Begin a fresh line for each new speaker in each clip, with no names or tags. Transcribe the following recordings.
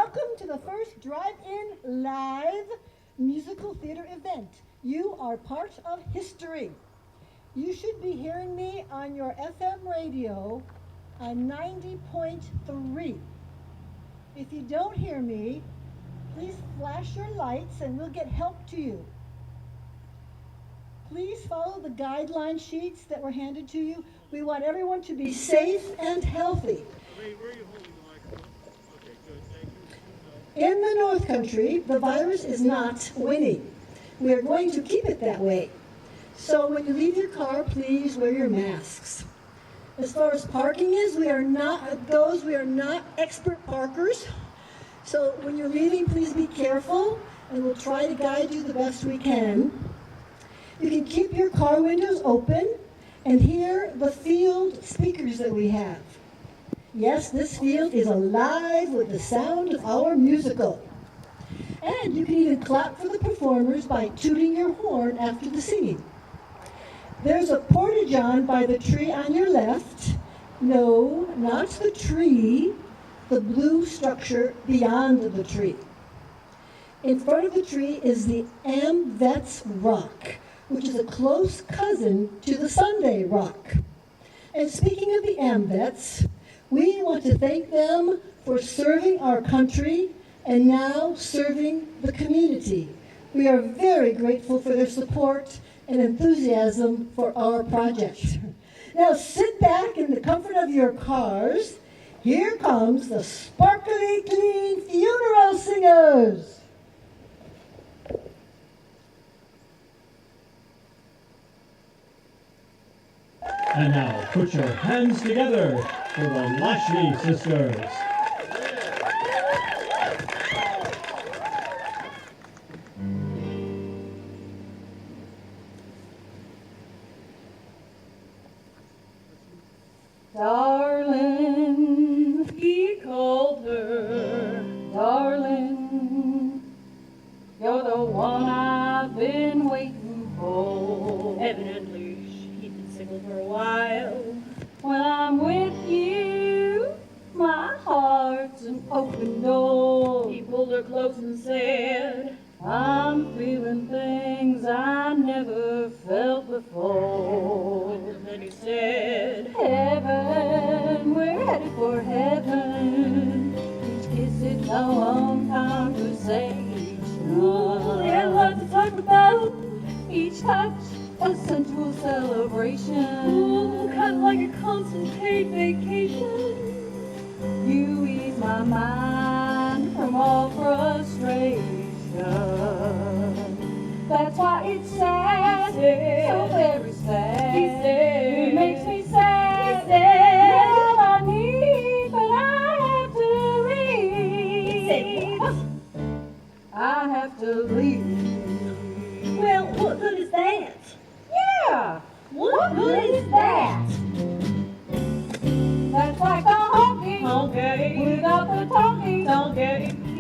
Welcome to the first drive-in live musical theater event. You are part of history. You should be hearing me on your FM radio on 90.3. If you don't hear me, please flash your lights and we'll get help to you. Please follow the guideline sheets that were handed to you. We want everyone to be safe and healthy.
Elaine, where are you holding the microphone? Okay, good, thank you.
In the North Country, the virus is not winning. We are going to keep it that way. So when you leave your car, please wear your masks. As far as parking is, we are not expert parkers. So when you're leaving, please be careful, and we'll try to guide you the best we can. You can keep your car windows open and hear the field speakers that we have. Yes, this field is alive with the sound of our musical. And you can even clap for the performers by tooting your horn after the singing. There's a porta-john by the tree on your left. No, not the tree, the blue structure beyond the tree. In front of the tree is the AmVets Rock, which is a close cousin to the Sunday Rock. And speaking of the AmVets, we want to thank them for serving our country and now serving the community. We are very grateful for their support and enthusiasm for our project. Now sit back in the comfort of your cars. Here comes the Sparkly Clean Funeral Singers.
And now put your hands together for the Lashley sisters.
Darling, he called her, darling, you're the one I've been waiting for. Evidently, she'd been single for a while. When I'm with you, my heart's an open door. He pulled her close and said, I'm feeling things I never felt before. And then he said, heaven, we're headed for heaven. Each kiss is our own conversation. We had a lot to talk about. Each touch a sensual celebration. Ooh, kind of like a concentrate vacation. You ease my mind from all frustration. That's why it's sad, so very sad. He said, it makes me sad. He said, well, I need, but I have to leave. He said, I have to leave.
Well, what good is that?
Yeah, what good is that? That's like the honky, without the talking,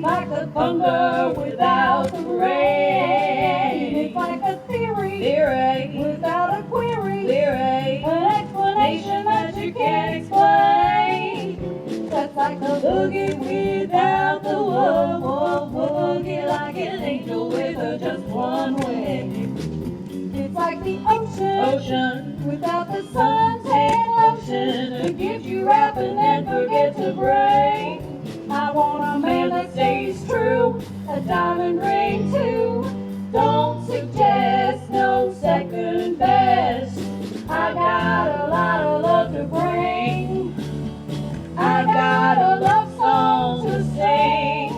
like the thunder without the rain. It's like a theory, without a query, an explanation that you can't explain. That's like the boogie without the boogie, like an angel with just one wing. It's like the ocean without the suntan lotion that gives you rapping and forgets to break. I want a man that stays true, a diamond ring too. Don't suggest no second best. I got a lot of love to bring. I got a love song to sing,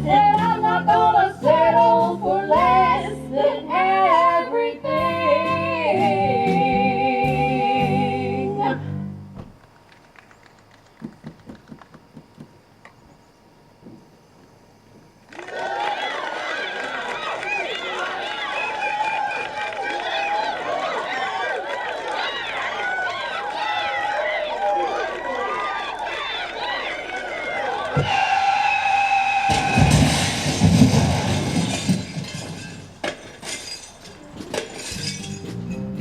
and I'm not gonna settle for less than everything.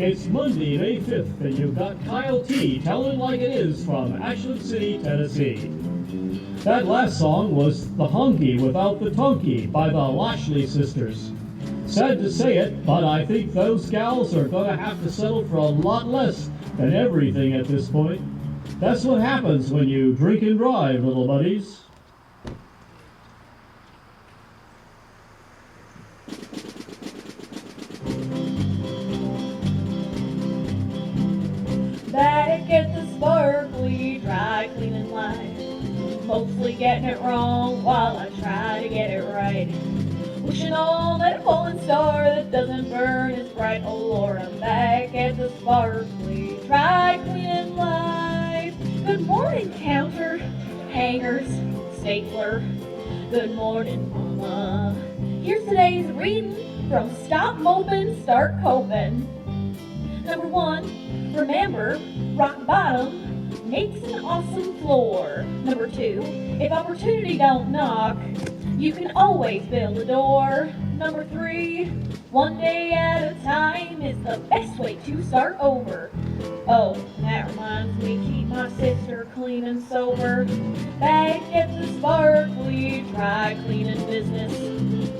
It's Monday, May 5th, and you've got Kyle T. telling like it is from Ashland City, Tennessee. That last song was The Honky Without the Tonky by the Lashley sisters. Sad to say it, but I think those gals are gonna have to settle for a lot less than everything at this point. That's what happens when you drink and drive, little buddies.
Back at the Sparkley dry cleaning line, mostly getting it wrong while I try to get it right. Wishing on that fallen star that doesn't burn as bright. Oh Lord, I'm back at the Sparkley dry cleaning line. Good morning, counter, hangers, stapler. Good morning, mama. Here's today's reading from Stop Moping, Start Coping. Number 1, remember, rock bottom makes an awesome floor. Number 2, if opportunity don't knock, you can always build a door. Number 3, one day at a time is the best way to start over. Oh, and that reminds me, keep my sister clean and sober. Back at the Sparkley dry cleaning business.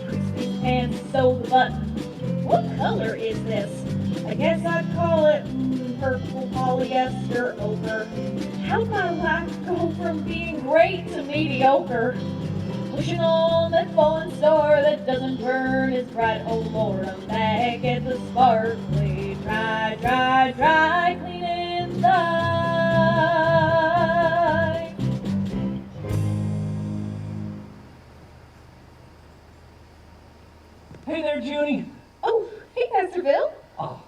Crispy pants, sew the button. What color is this? I guess I'd call it purple polyester ochre. How'd my life go from being great to mediocre? Wishing on that fallen star that doesn't burn as bright. Oh Lord, I'm back at the Sparkley dry cleaning side.
Hey there, Junie.
Oh, hey, Pastor Bill.
Oh,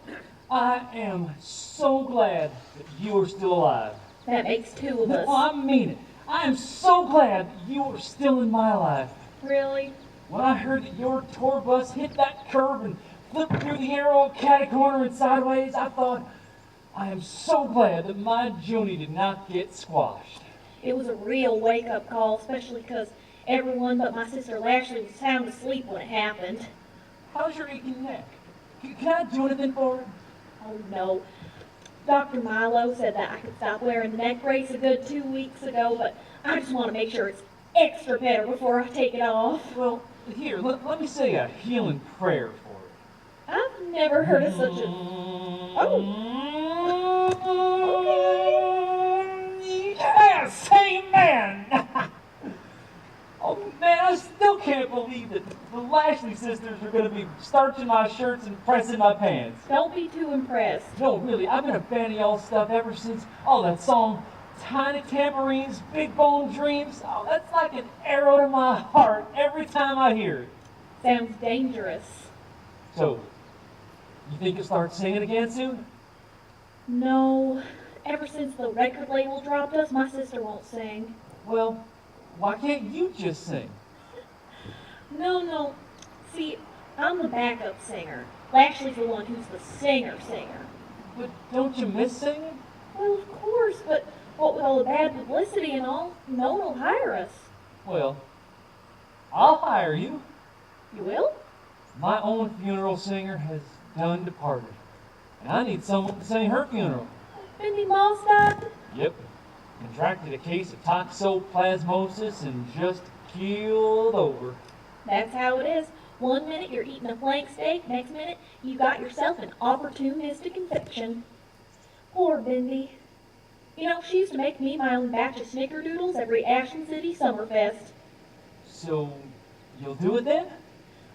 I am so glad that you are still alive.
That makes 2 of
No,
us.
I mean it. I am so glad you are still in my life.
Really?
When I heard that your tour bus hit that curb and flipped through the arrow catty corner and sideways, I thought, I am so glad that my Junie did not get squashed.
It was a real wake-up call, especially because everyone but my sister Lashley was sound asleep when it happened.
How's your aching neck? Can I do anything for it?
Oh no. Dr. Milo said that I could stop wearing the neck brace a good 2 weeks ago, but I just want to make sure it's extra better before I take it off.
Well, here, let me say a healing prayer for it.
I've never heard of such a... Oh.
Okay. Yes, amen. Oh man, I still can't believe that the Lashley sisters are going to be starching my shirts and pressing my pants.
Don't be too impressed.
No, really, I've been a fan of y'all's stuff ever since, that song, Tiny Tambourines, Big Bone Dreams. Oh, that's like an arrow to my heart every time I hear it.
Sounds dangerous.
So, you think you'll start singing again soon?
No. Ever since the record label dropped us, my sister won't sing.
Well, why can't you just sing?
No. See, I'm the backup singer. Lashley's the one who's the singer.
But don't you miss singing?
Well, of course, but what with all the bad publicity and all, no one will hire us.
Well, I'll hire you.
You will?
My own funeral singer has done departed, and I need someone to sing her funeral.
Mindy Moss died?
Yep. Contracted a case of toxoplasmosis and just keeled over.
That's how it is. 1 minute you're eating a flank steak, next minute you got yourself an opportunistic infection. Poor Bindi. You know, she used to make me my own batch of snickerdoodles every Ashland City Summerfest.
So, you'll do it then?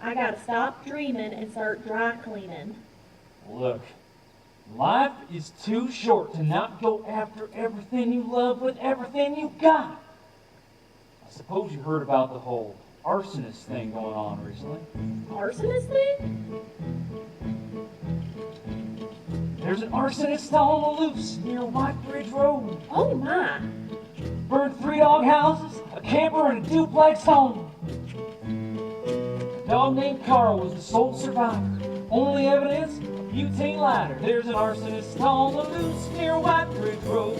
I gotta stop dreaming and start dry cleaning.
Look, life is too short to not go after everything you love with everything you got. I suppose you heard about the whole arsonist thing going on recently.
Arsonist thing?
There's an arsonist on the loose near White Bridge Road.
Oh my.
Burned 3 dog houses, a camper, and a duplex home. A dog named Carl was the sole survivor. Only evidence, a butane lighter. There's an arsonist on the loose near White Bridge Road.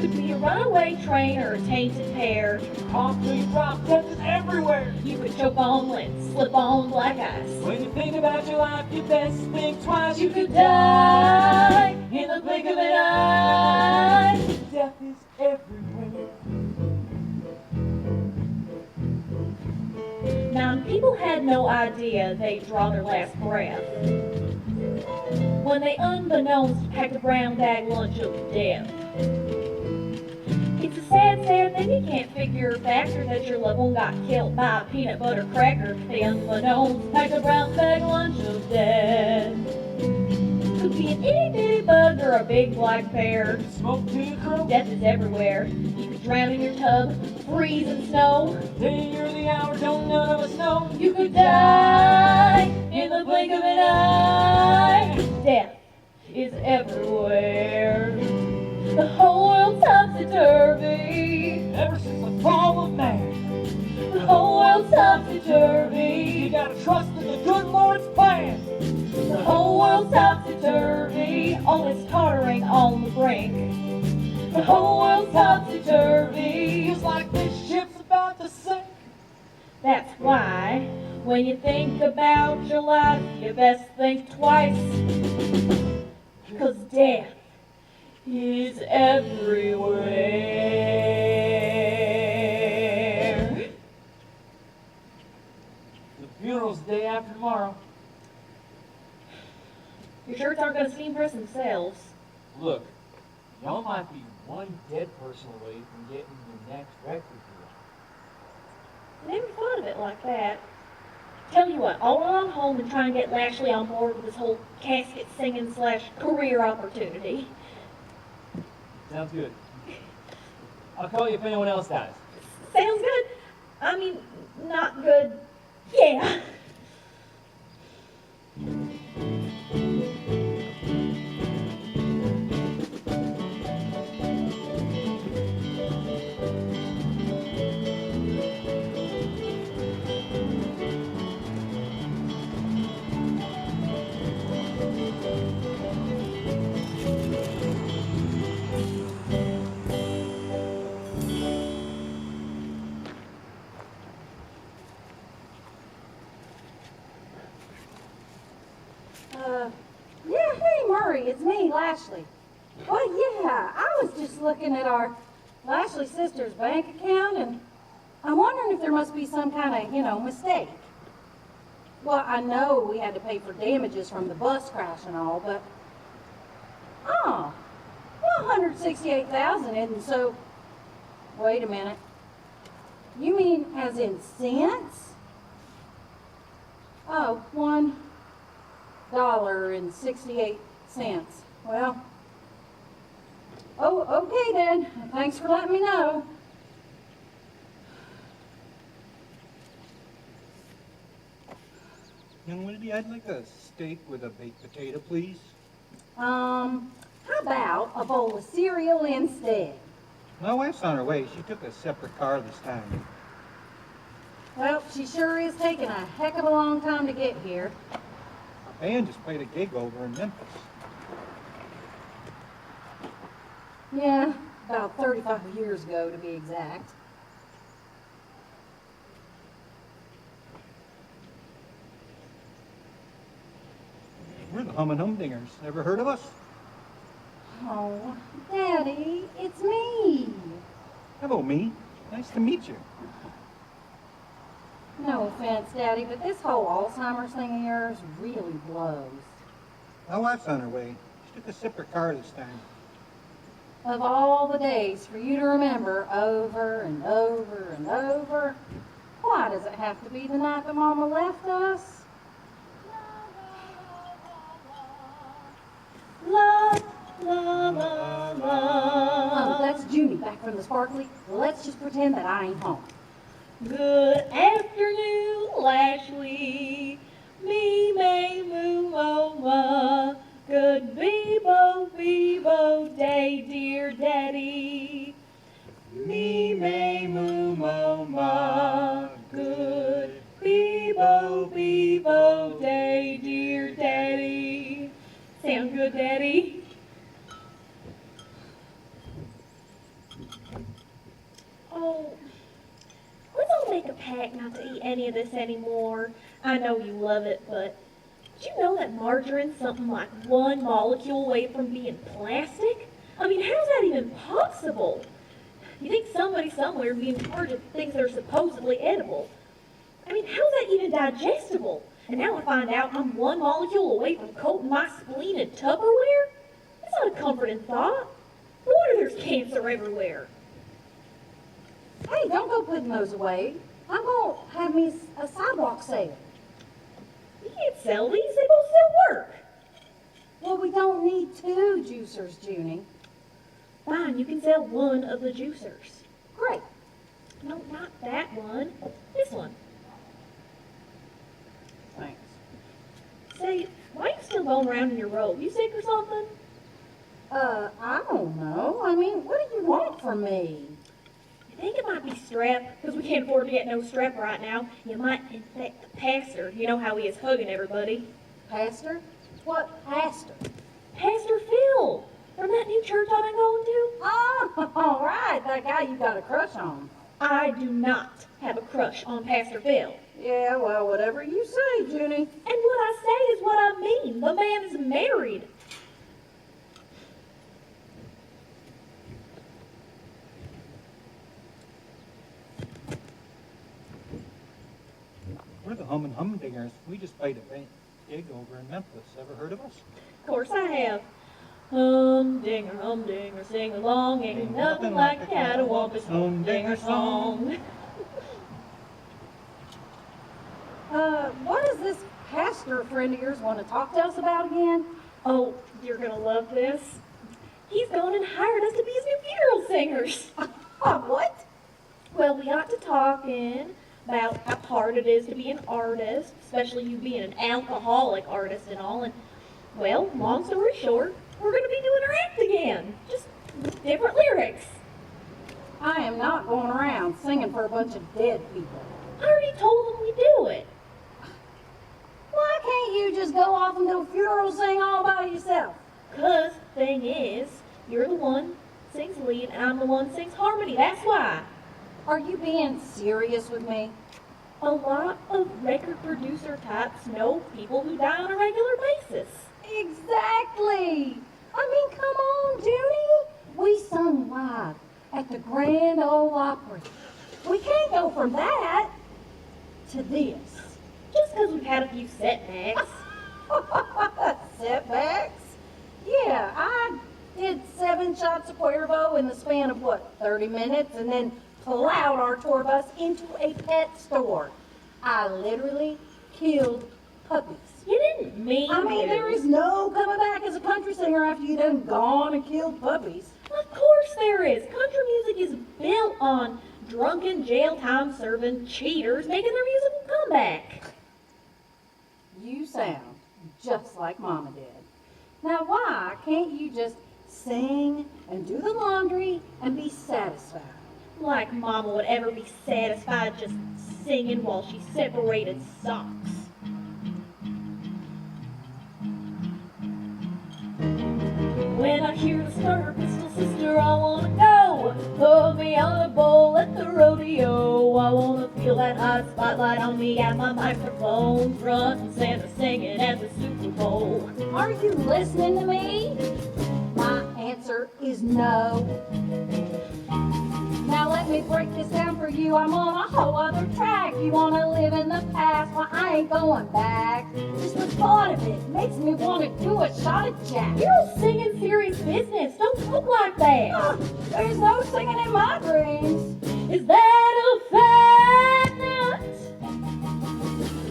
Could be a runaway train or a tainted pear.
Concrete drop death is everywhere.
You could choke on lint, slip on black ice.
When you think about your life, you best think twice.
You could die in the blink of an eye.
Death is everywhere.
Now, people had no idea they'd draw their last breath when they unbeknownst packed a brown bag lunch of death. It's a sad, sad thing you can't figure factor that your loved one got killed by a peanut butter cracker. They unbeknownst packed a brown bag lunch of death. Could be an itty bitty bug or a big black bear.
Smoke to your crow.
Death is everywhere. You could drown in your tub, freeze in snow.
Day or the hour, don't none of us know.
You could die in the blink of an eye. Death is everywhere. The whole world's topsy-turvy.
Ever since the fall of man,
The whole world's topsy-turvy.
you gotta trust in the good Lord's plan.
The whole world's topsy-turvy. All is tottering on the brink. The whole world's topsy-turvy.
Feels like this ship's about to sink.
That's why, when you think about your life, you best think twice. 'Cause death is everywhere.
The funeral's the day after tomorrow.
Your shirts aren't gonna steam press themselves.
Look, y'all might be one dead person away from getting your next record deal.
I never thought of it like that. Tell you what, I'll run home and try and get Lashley on board with this whole casket singing / career opportunity.
Sounds good. I'll call you if anyone else does.
Sounds good. I mean, not good. Yeah.
Yeah, hey Murray, it's me, Lashley. Well, yeah, I was just looking at our Lashley sisters' bank account, and I'm wondering if there must be some kind of, mistake. Well, I know we had to pay for damages from the bus crash and all, but, well, 168,000 isn't so, wait a minute. You mean as in cents? Oh, $1.68. Well, okay then. Thanks for letting me know.
Young lady, I'd like a steak with a baked potato, please.
How about a bowl of cereal instead?
My wife's on her way. She took a separate car this time.
Well, she sure is taking a heck of a long time to get here.
A band just played a gig over in Memphis.
Yeah, about 35 years ago to be exact.
We're the Hum and Humdingers. Ever heard of us?
Oh, Daddy, it's me.
Hello, me. Nice to meet you.
No offense, Daddy, but this whole Alzheimer's thing of yours really blows.
My wife's on her way. She took a separate car this time.
Of all the days for you to remember over and over and over, why does it have to be the night that Mama left us?
La, la, la, la.
Oh, that's Junie back from the Sparkley. Let's just pretend that I ain't home.
Good afternoon, Lashley. Me, may, moo, mo, ma. Good bebo day, dear daddy. Me, may, moo, mo, ma. Good bebo day, dear daddy. Sound good, Daddy? Oh, let's all make a pact not to eat any of this anymore. I know you love it, but did you know that margarine's something like one molecule away from being plastic? I mean, how's that even possible? You think somebody somewhere is being charged with things that are supposedly edible.
I mean, how's that even digestible? And now I find out I'm one molecule away from coating my spleen in Tupperware? That's not a comforting thought. No wonder there's cancer everywhere.
Hey, don't go putting those away. I'm going to have me a sidewalk sale.
You can't sell these, they both still work.
Well, we don't need two juicers, Junie.
Fine, you can sell one of the juicers.
Great.
No, not that one. This one.
Thanks.
Say, why are you still going around in your robe? You sick or something?
I don't know. I mean, what do you want from me?
You think it might be strep? Because we can't afford to get no strep right now. You might infect the pastor. You know how he is hugging everybody.
Pastor? What pastor?
Pastor Phil, from that new church I've been going to.
Oh, all right. That guy you got a crush on.
I do not have a crush on Pastor Phil.
Yeah, well, whatever you say, Junie.
And what I say is what I mean. The man is married.
We're the Humdingers. We just played a gig over in Memphis. Ever heard of us?
Of course I have. Humdinger, sing along. Ain't nothing like a catawampuss humdinger song.
What does this pastor friend of yours want to talk to us about again?
Oh, you're gonna love this. He's gone and hired us to be his new funeral singers.
What?
Well, we got to talking about how hard it is to be an artist, especially you being an alcoholic artist and all. And, well, long story short, we're going to be doing our act again, just with different lyrics.
I am not going around singing for a bunch of dead people.
I already told them we do it.
Why can't you just go off and do a funeral sing all by yourself?
'Cause the thing is, you're the one sings lead and I'm the one sings harmony. That's why.
Are you being serious with me?
A lot of record producer types know people who die on a regular basis.
Exactly. I mean, come on, Junie. We sung live at the Grand Ole Opry. We can't go from that to this.
Just 'cause we've had a few setbacks.
Setbacks? Yeah, I did 7 shots of Cuervo in the span of, 30 minutes, and then plowed our tour bus into a pet store. I literally killed puppies.
You didn't mean
I mean,
to.
there is no coming back as a country singer after you done gone and killed puppies.
Of course there is. Country music is built on drunken, jail time serving cheaters making their musical comeback.
You sound just like Mama did. Now, why can't you just sing and do the laundry and be satisfied?
Like Mama would ever be satisfied just singing while she separated socks. When I hear the starter pistol sister, I wanna go. Put me on a bowl at the rodeo. I wanna feel that hot spotlight on me and my microphone. Front and center singing at the Super Bowl.
Are you listening to me? My answer is no. Now let me break this down for you. I'm on a whole other track. You wanna live in the past? Well, I ain't going back. Just the thought of it makes me wanna do a shot of Jack.
You're singing serious business. Don't talk like that.
There's no singing in my dreams.
Is that a fat nut?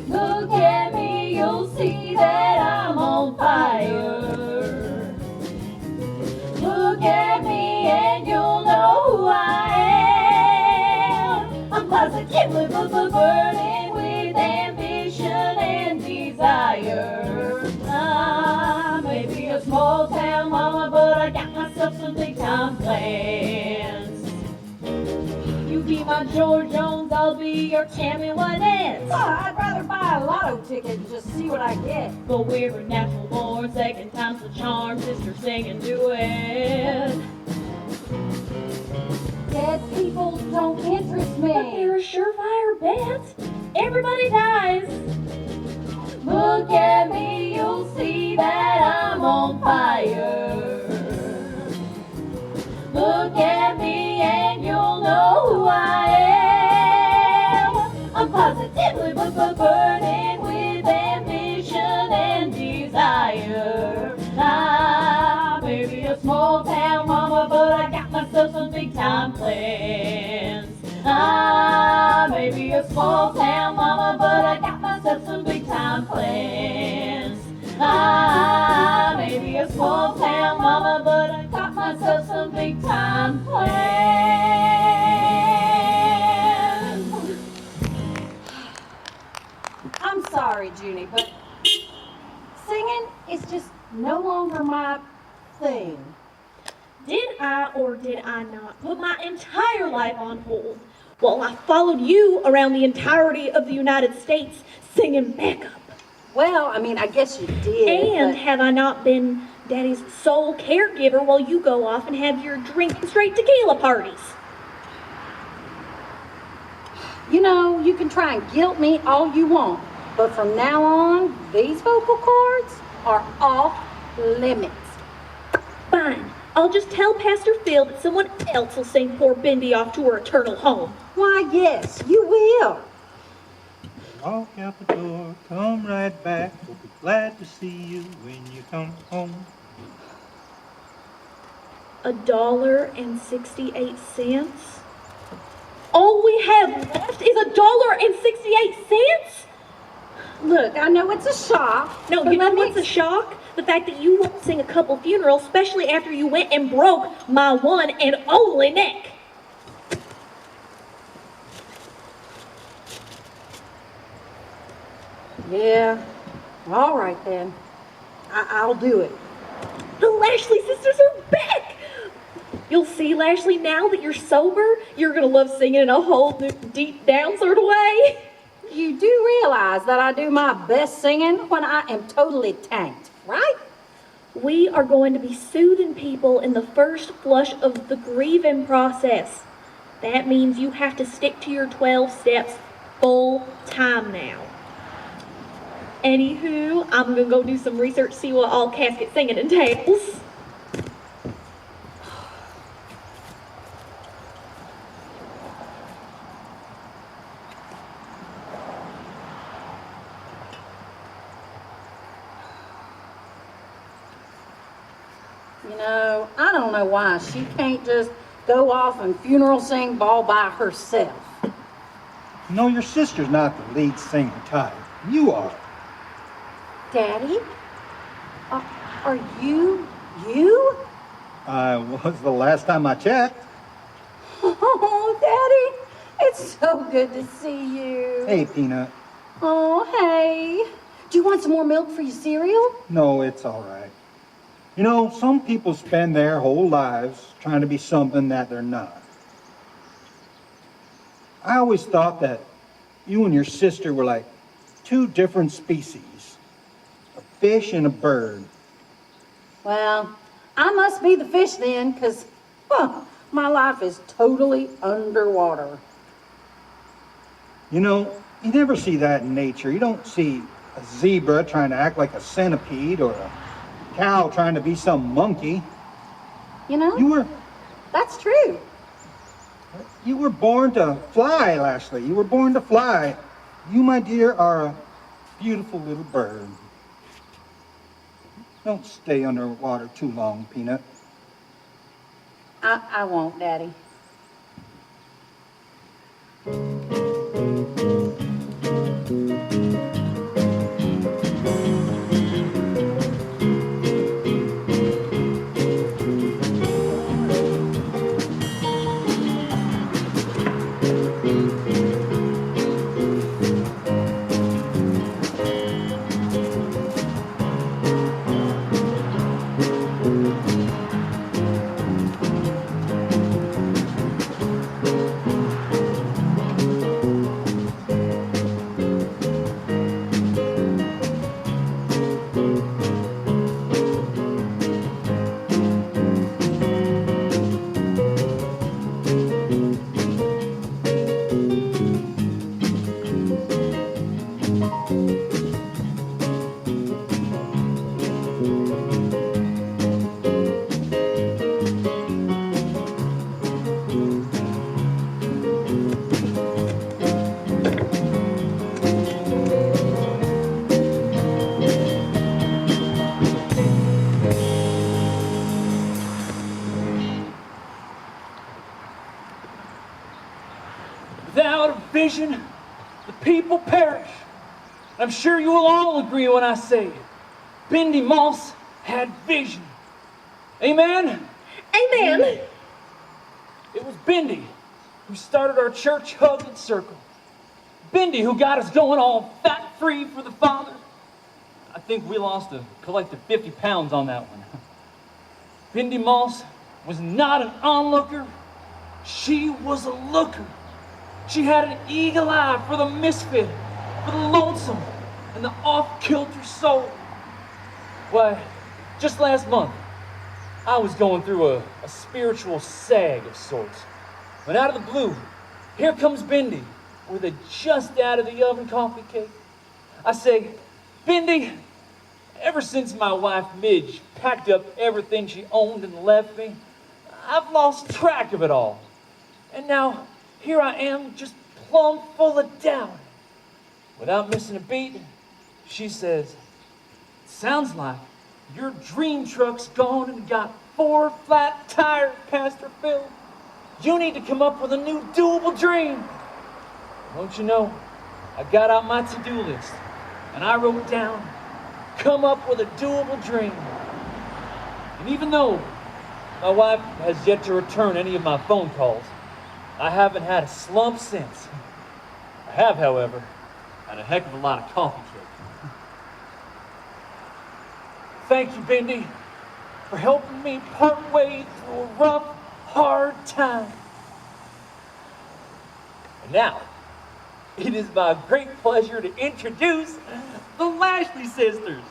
Look at me, you'll see that I'm on fire. Look at me and you'll know who I am. I'm positively burning with ambition and desire. I may be a small town mama, but I got myself some big time plans.
You be my George Jones, I'll be your Tammy Wynette.
I'd rather buy a lotto ticket and just see what I get.
But we're a natural born, second time's the charm, sister sing and duet.
Dead people don't interest me.
But they're a surefire bet. Everybody dies.
Look at me, you'll see that I'm on fire. Look at me and you'll know who I am. I'm positively
but burning with ambition and desire. I may be a small town mama, but I got myself some big time plans. I may be a small town mama, but I got myself some big time plans. I may be a small town mama, but I got myself some big time plans.
I'm sorry, Junie, but singing is just no longer my thing.
Did I or did I not put my entire life on hold while I followed you around the entirety of the United States singing backup?
Well, I mean, I guess you did.
And
but-
have I not been Daddy's sole caregiver while you go off and have your drinking straight tequila parties?
You know, you can try and guilt me all you want, but from now on, these vocal cords are off limits.
Fine. I'll just tell Pastor Phil that someone else will sing poor Bindi off to her eternal home.
Why, yes, you will.
Walk out the door, come right back. We'll be glad to see you when you come home.
$1.68. All we have left is $1.68.
Look, I know it's a shock.
No,
but
you know
let me
what's a shock? The fact that you won't sing a couple funerals, especially after you went and broke my one and only neck.
Yeah, all right then. I'll do it.
The Lashley sisters are back! You'll see, Lashley, now that you're sober, you're gonna love singing in a whole new, deep down sort of way.
You do realize that I do my best singing when I am totally tanked, right?
We are going to be soothing people in the first flush of the grieving process. That means you have to stick to your 12 steps full time now. Anywho, I'm gonna go do some research, see what all casket singing entails.
You know, I don't know why she can't just go off and funeral sing all by herself.
No, your sister's not the lead singer type. You are.
Daddy? Are you?
I was the last time I checked.
Oh, Daddy, it's so good to see you.
Hey, Peanut.
Oh, hey. Do you want some more milk for your cereal?
No, it's all right. You know, some people spend their whole lives trying to be something that they're not. I always thought that you and your sister were like two different species, a fish and a bird.
Well, I must be the fish then, because my life is totally underwater.
You know, you never see that in nature. You don't see a zebra trying to act like a centipede or a cow trying to be some monkey.
You know? That's true.
You were born to fly, Lashley. You were born to fly. You, my dear, are a beautiful little bird. Don't stay underwater too long, Peanut.
I won't, Daddy.
vision, the people perish. I'm sure you will all agree when I say Bindi Moss had vision. Amen?
Amen.
It was Bindi who started our church hug and circle. Bindi who got us going all fat-free for the Father. I think we lost a collective 50 pounds on that one. Bindi Moss was not an onlooker. She was a looker. She had an eagle eye for the misfit, for the lonesome, and the off-kilter soul. Why, just last month, I was going through a spiritual sag of sorts. When out of the blue, here comes Bindi with a just out of the oven coffee cake. I say, Bindi, ever since my wife Midge packed up everything she owned and left me, I've lost track of it all. And now, here I am, just plumb full of doubt. Without missing a beat, she says, sounds like your dream truck's gone and got 4 flat tires, Pastor Phil. You need to come up with a new doable dream. Don't you know, I got out my to-do list and I wrote down, come up with a doable dream. And even though my wife has yet to return any of my phone calls, I haven't had a slump since. I have, however, had a heck of a lot of coffee cake. Thank you, Bindi, for helping me part way through a rough, hard time. And now, it is my great pleasure to introduce the Lashley sisters.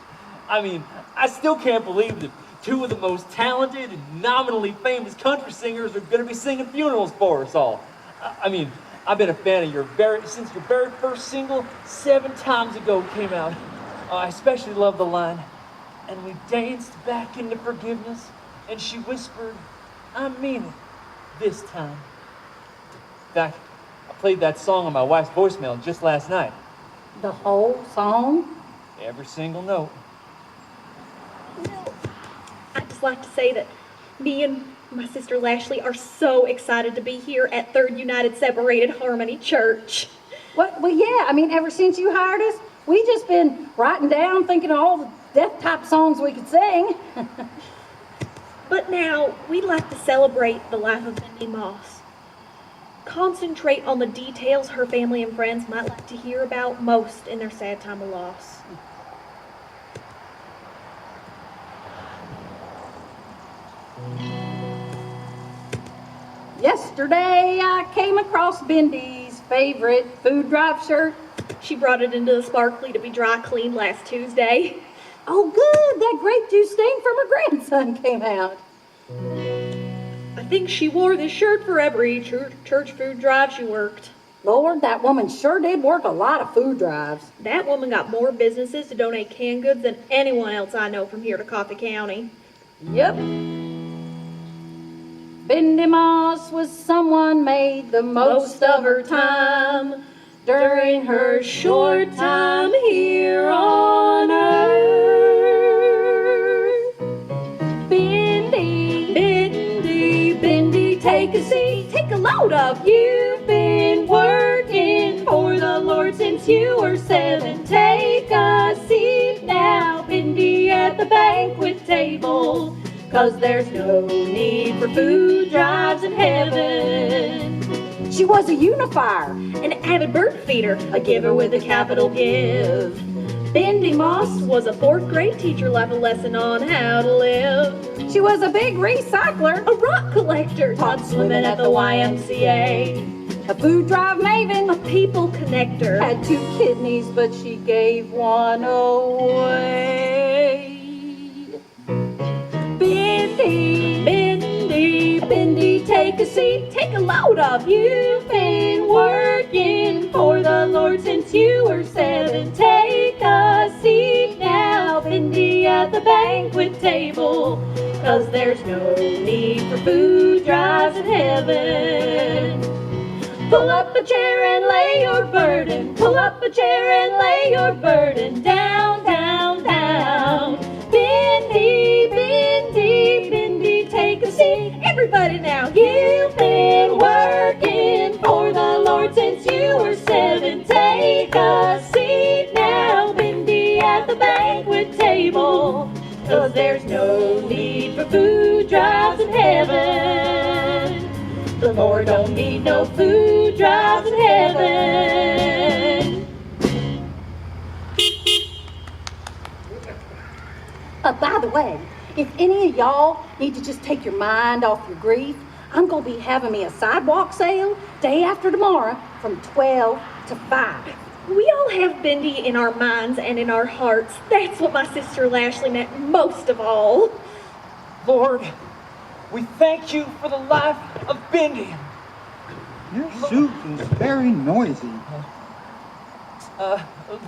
I mean, I still can't believe that 2 of the most talented and nominally famous country singers are going to be singing funerals for us all. I mean, I've been a fan of since your very first single 7 times ago came out. I especially love the line, and we danced back into forgiveness, and she whispered, I mean it this time. In fact, I played that song on my wife's voicemail just last night.
The whole song?
Every single note.
I'd just like to say that me and my sister Lashley are so excited to be here at Third United Separated Harmony Church.
What? Well, yeah, I mean, ever since you hired us, we just been writing down, thinking of all the death type songs we could sing.
But now, we'd like to celebrate the life of Bindi Moss. Concentrate on the details her family and friends might like to hear about most in their sad time of loss.
Yesterday, I came across Bindi's favorite food drive shirt.
She brought it into the Sparkley to be dry cleaned last Tuesday.
Oh, good, that grape juice stain from her grandson came out.
I think she wore this shirt for every church food drive she worked.
Lord, that woman sure did work a lot of food drives.
That woman got more businesses to donate canned goods than anyone else I know from here to Coffee County.
Yep. Bindi Moss was someone made the most of her time during her short time here on earth. Bindi, Bindi, Bindi, take a seat, take a load of. You've been working for the Lord since you were 7. Take a seat now, Bindi, at the banquet table. 'Cause there's no need for food drives in heaven. She was a unifier,
An avid bird feeder, a giver with a capital Give. Bindi Moss was a 4th grade teacher, left a lesson on how to live.
she was a big recycler,
A rock collector, taught swimming at the YMCA.
a food drive maven,
A people connector,
had 2 kidneys, but she gave one away. Bindi, Bindi, Bindi, take a seat, take a load of. You've been working for the Lord since you were 7. Take a seat now, Bindi, at the banquet table. 'Cause there's no need for food drives in heaven. Pull up a chair and lay your burden. Pull up a chair and lay your burden down, down, down. Bindi, Bindi, Bindi, take a seat. Everybody now, you've been working for the Lord since you were 7.
Lord don't need no food drives in heaven.
By the way, if any of y'all need to just take your mind off your grief, I'm gonna be having me a sidewalk sale day after tomorrow from 12 to 5.
We all have Bendy in our minds and in our hearts. That's what my sister Lashley meant most of all.
Lord, we thank you for the life of Bendy.
Your suit is very noisy.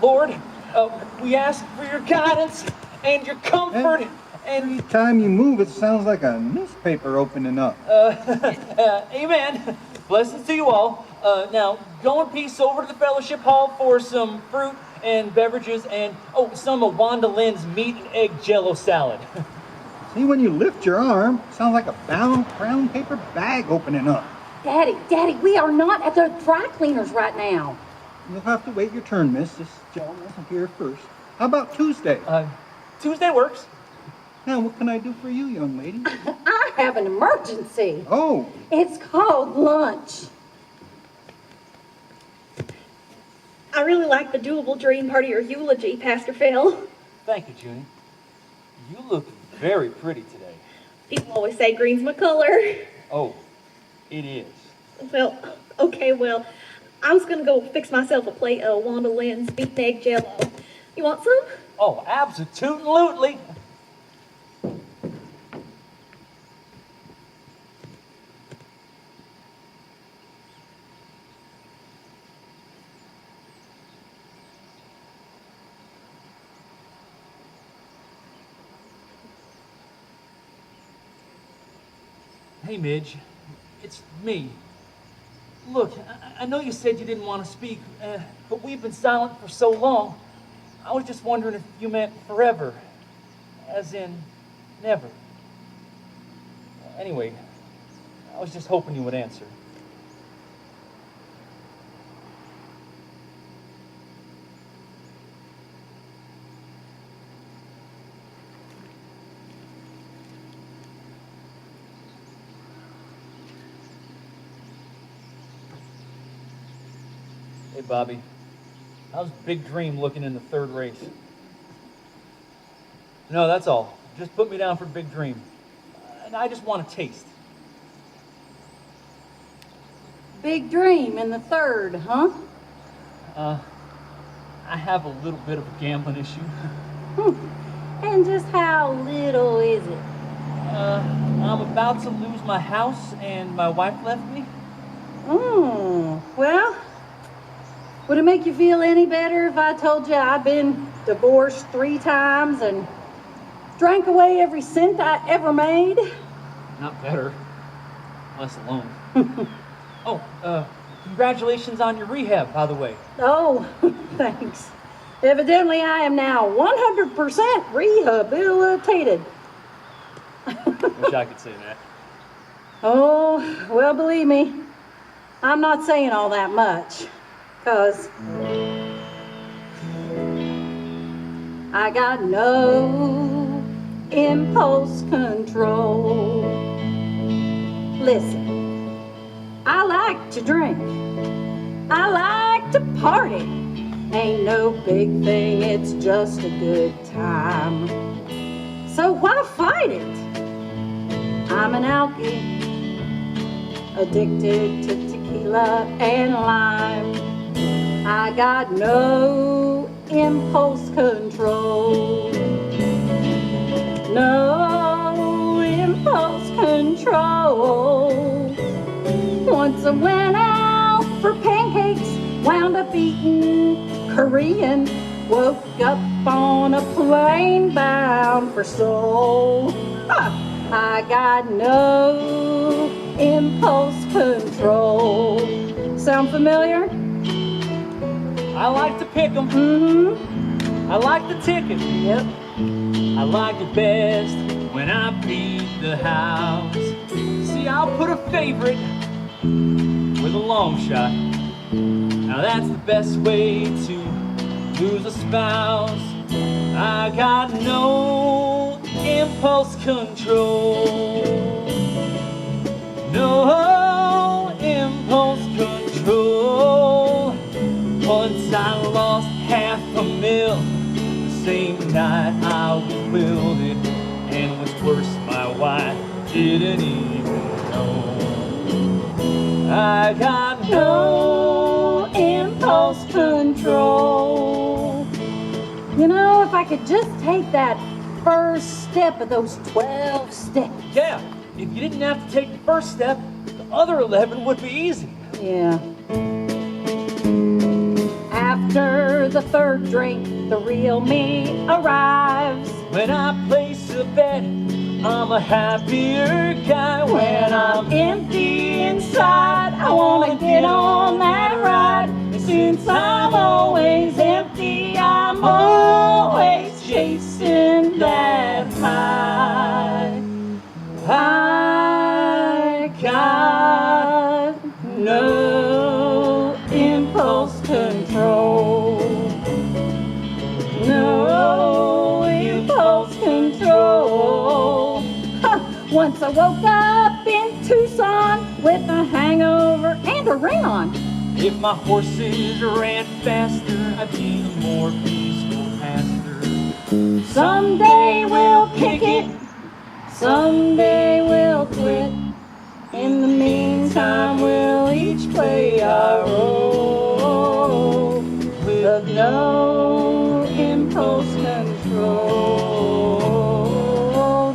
Lord, we ask for your guidance and your comfort.
Every time you move, it sounds like a newspaper opening up.
Amen. Blessings to you all. Now, go in peace over to the fellowship hall for some fruit and beverages and, some of Wanda Lynn's meat and egg jello salad.
See, when you lift your arm, it sounds like a brown paper bag opening up.
Daddy, we are not at the dry cleaners right now.
You'll have to wait your turn, miss. This gentleman isn't here first. How about Tuesday?
Tuesday works.
Now, what can I do for you, young lady?
I have an emergency.
Oh,
It's called lunch.
I really like the doable dream part of your eulogy, Pastor Phil.
Thank you, Junie. You look very pretty today.
People always say green's my color.
Oh, it is.
Well, okay, I was gonna go fix myself a plate of Wanda Lynn's beef and egg jello. You want some?
Oh, absolutely. Hey, Midge. It's me. Look, I know you said you didn't want to speak, but we've been silent for so long. I was just wondering if you meant forever, as in never. Anyway, I was just hoping you would answer. Hey, Bobby. How's Big Dream looking in the third race? No, that's all. Just put me down for Big Dream. And I just want a taste.
Big Dream in the third, huh?
I have a little bit of a gambling issue.
And just how little is it?
I'm about to lose my house and my wife left me.
Well, would it make you feel any better if I told you I've been divorced 3 times and drank away every cent I ever made?
Not better. Less alone. Congratulations on your rehab, by the way.
Oh, thanks. Evidently, I am now 100% rehabilitated.
Wish I could say that.
Oh, well, believe me, I'm not saying all that much, 'cause I got no impulse control. Listen, I like to drink. I like to party. Ain't no big thing, it's just a good time. So why fight it? I'm an alkie, addicted to tequila and lime. I got no impulse control. No impulse control. Once I went out for pancakes, wound up eating Korean, woke up on a plane bound for Seoul. I got no impulse control. Sound familiar?
I like to pick 'em. I like the ticket.
Yep.
I like it best when I beat the house. See, I'll put a favorite with a long shot. Now that's the best way to lose a spouse. I got no impulse control. No impulse control. Once I lost $500,000 the same night I was wielded, and what's worse, my wife didn't even know. I got no impulse control.
You know, if I could just take that first step of those 12 steps.
Yeah, if you didn't have to take the first step, the other 11 would be easy.
Yeah. After the third drink, the real me arrives.
When I place a bet, I'm a happier guy.
When I'm empty inside, I wanna get on that ride. Since I'm always empty, I'm always chasing that high. I got no impulse control. No impulse control. Once I woke up in Tucson with a hangover and a ring on.
If my horses ran faster, I'd be a more peaceful pastor.
Someday we'll kick it, someday we'll quit. In the meantime, we'll each play our role with no impulse control.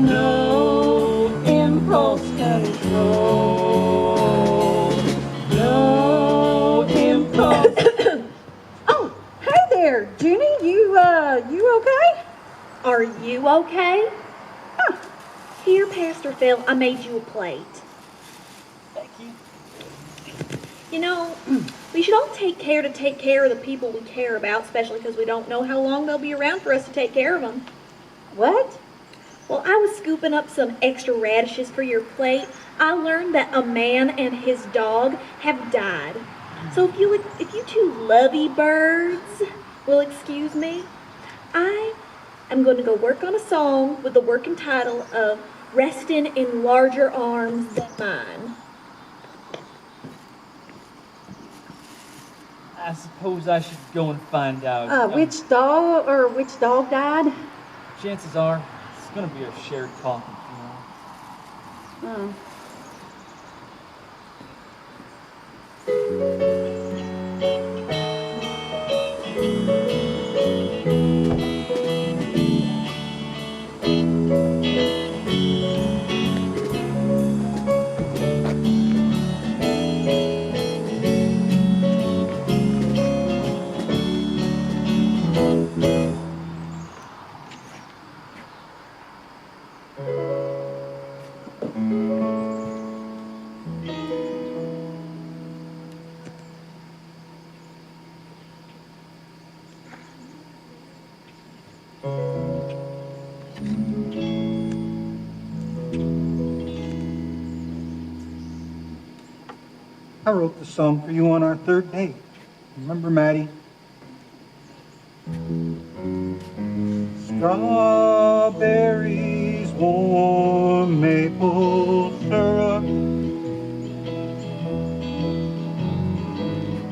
No impulse control. No impulse.
Oh, hey there, Junie. You okay?
Are you okay?
Huh.
Here, Pastor Phil, I made you a plate.
Thank you.
You know, we should all take care of the people we care about, especially because we don't know how long they'll be around for us to take care of them.
What?
Well, I was scooping up some extra radishes for your plate. I learned that a man and his dog have died. So if you two lovey birds will excuse me, I am going to go work on a song with the working title of Resting in Larger Arms Than Mine.
I suppose I should go and find out.
Which dog died?
Chances are, it's gonna be a shared coffin funeral.
Oh.
I wrote the song for you on our third date. Remember, Maddie? Strawberries, warm maple syrup,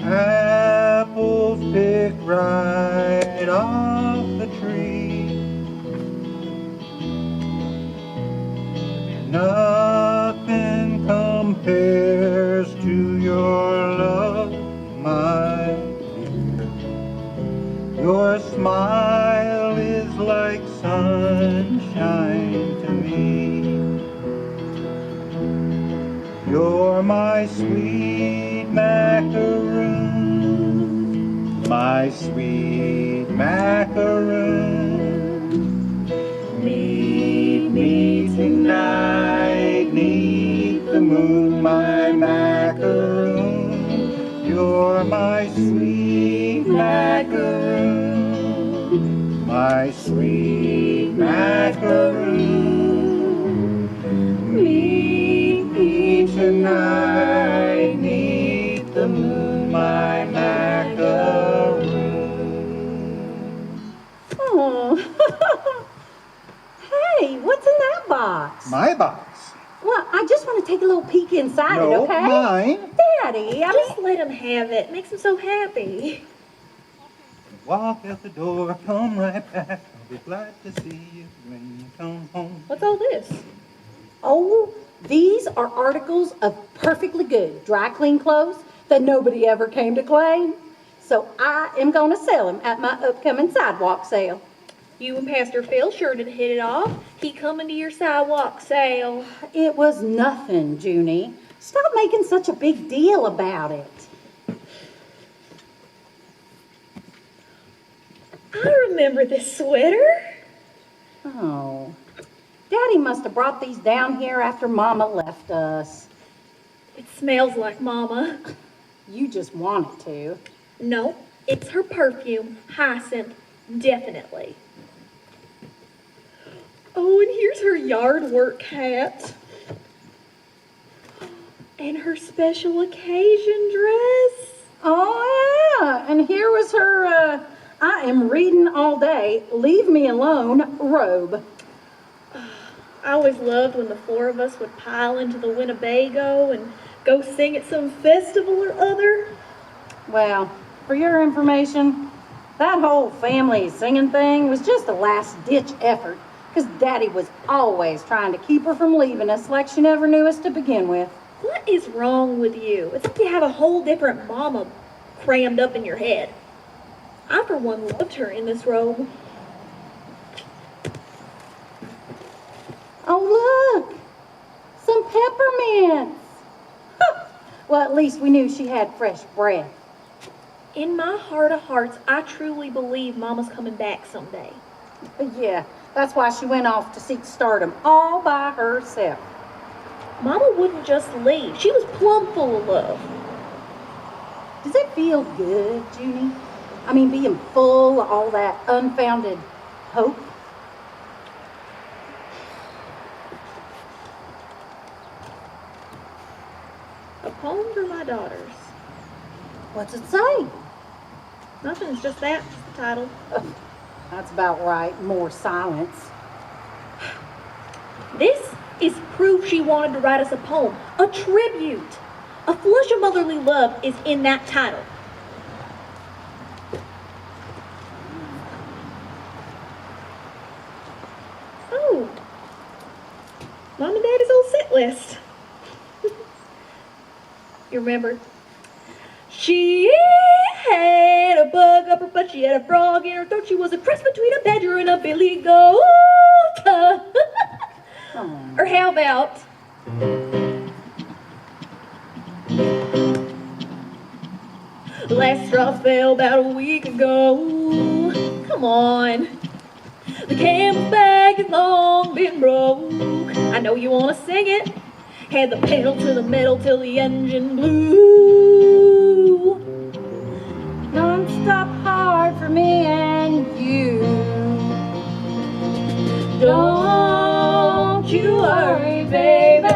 apples picked right off the tree. Nothing compares to your love, my dear. Your smile is like sunshine to me. You're my sweet macaroon, my sweet macaroon. Meet me tonight, neath the moon, my macaroon. You're my sweet macaroon, my sweet macaroon. Meet me tonight, neath the moon, my macaroon.
Oh. Hey, what's in that box?
My box.
Well, I just want to take a little peek inside it,
No,
okay?
mine.
Daddy, I
Just let him have it. Makes him so happy.
Walk out the door, come right back. I'll be glad to see you when you come home.
What's all this?
Oh, these are articles of perfectly good dry clean clothes that nobody ever came to claim. So I am going to sell them at my upcoming sidewalk sale.
You and Pastor Phil sure did hit it off. He coming to your sidewalk sale.
It was nothing, Junie. Stop making such a big deal about it.
I remember this sweater.
Oh, Daddy must have brought these down here after Mama left us.
It smells like Mama.
You just wanted to.
No, it's her perfume. Hyacinth. Definitely. Oh, and here's her yard work hat. And her special occasion dress.
Oh, yeah. And here was her, I am reading all day, leave me alone robe.
I always loved when the four of us would pile into the Winnebago and go sing at some festival or other.
Well, for your information, that whole family singing thing was just a last-ditch effort because Daddy was always trying to keep her from leaving us like she never knew us to begin with.
What is wrong with you? It's like you have a whole different Mama crammed up in your head. I, for one, loved her in this robe.
Oh, look! Some peppermints! Well, at least we knew she had fresh breath.
In my heart of hearts, I truly believe Mama's coming back someday.
Yeah, that's why she went off to seek stardom all by herself.
Mama wouldn't just leave. She was plumb full of love.
Does it feel good, Junie? I mean, being full of all that unfounded hope?
A poem for my daughters.
What's it say?
Nothing, it's just that. It's the title.
That's about right. More silence.
This is proof she wanted to write us a poem. A tribute. A flush of motherly love is in that title. Oh. Mom and Daddy's old set list. You remember? She had a bug up her butt, she had a frog in her throat, she was a cross between a badger and a billy goat. Or how about, last straw fell about a week ago. Come on. The camel's back has long been broke. I know you want to sing it. Had the pedal to the metal till the engine blew.
Non-stop hard for me and you.
Don't you worry, baby.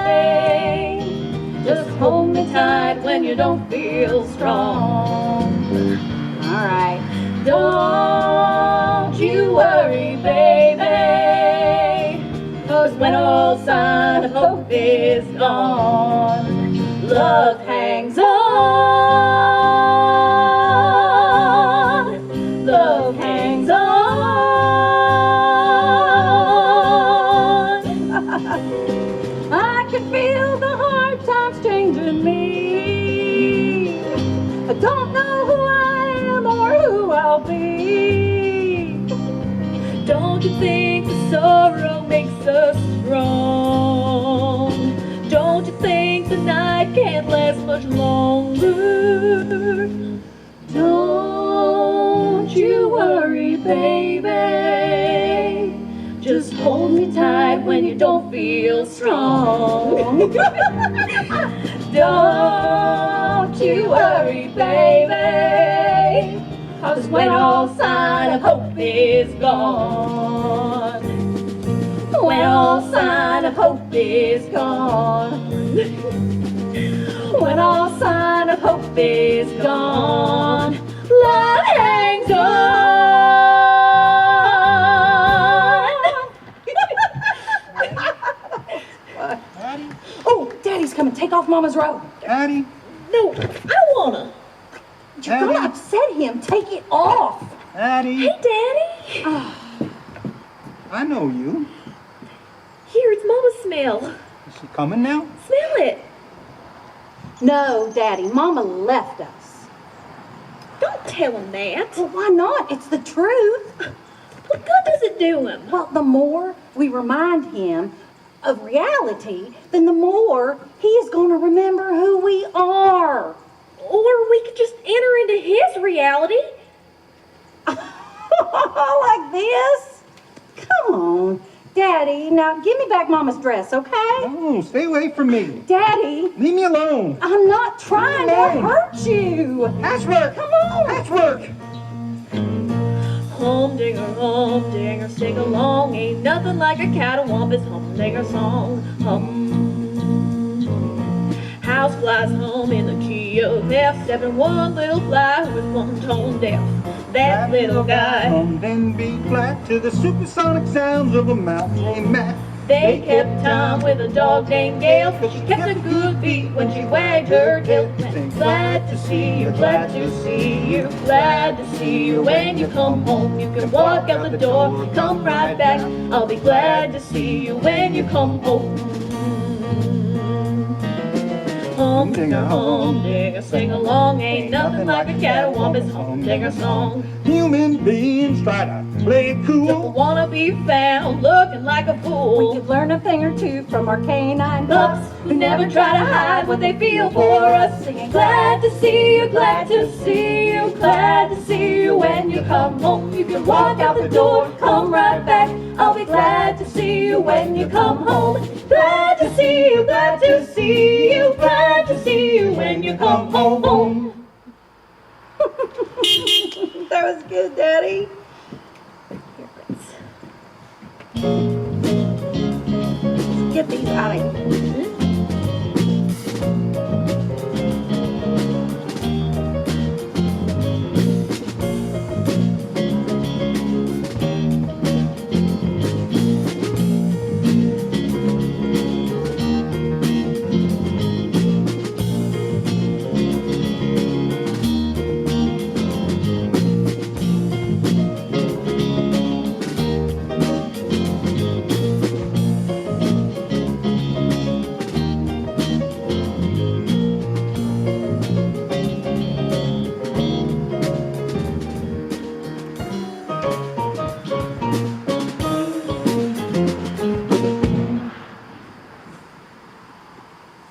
Just hold me tight when you don't feel strong.
All right.
Don't you worry, baby. 'Cause when all sign of hope is gone, love hangs on. Love hangs on.
I can feel the hard times changing me. I don't know who I am or who I'll be.
Don't you think the sorrow makes us strong? Don't you think the night can't last much longer? Don't you worry, baby. Just hold me tight when you don't feel strong. Don't you worry, baby. 'Cause when all sign of hope is gone, when all sign of hope is gone, when all sign of hope is gone, love hangs on.
off Mama's robe.
Daddy,
No, I wanna.
You're gonna
Daddy,
upset him. Take it off.
Daddy,
Hey, Daddy.
I know you.
Here, it's Mama's smell.
Is she coming now?
Smell it.
No, Daddy, Mama left us.
Don't tell him that.
Well, why not? It's the truth.
What good does it do him?
Well, the more we remind him of reality, then the more he is going to remember who we are.
Or we could just enter into his reality.
Like this? Come on. Daddy, now give me back Mama's dress, okay?
No, stay away from me.
Daddy,
Leave me alone.
I'm not trying to hurt you.
Patchwork.
Come on.
Patchwork.
Humdinger, sing along. Ain't nothing like a catawampus humdinger song. House flies home in the key of F, stepping one little fly with one tone deaf. That little guy.
From then B flat to the supersonic sounds of a mountain named Matt.
They kept time with a dog named Gail, cause she kept a good beat when she wagged her tail. Glad to see you, glad to see you, glad to see you. When you come home, you can walk out the door, come right back. I'll be glad to see you when you come home. Humdinger, sing along. Ain't nothing like a catawampus humdinger song.
Human beings try to play it
Don't
cool.
wanna be found looking like a
We
fool.
could learn a thing or two from our canine
Pups who never try to hide what they feel for us, singing glad to see you, glad to see you, glad to see you. When you come home, you can walk out the door, come right back. I'll be glad to see you when you come home. Glad to see you, glad to see you, glad to see you when you come home.
That was good, Daddy. Get these out of here.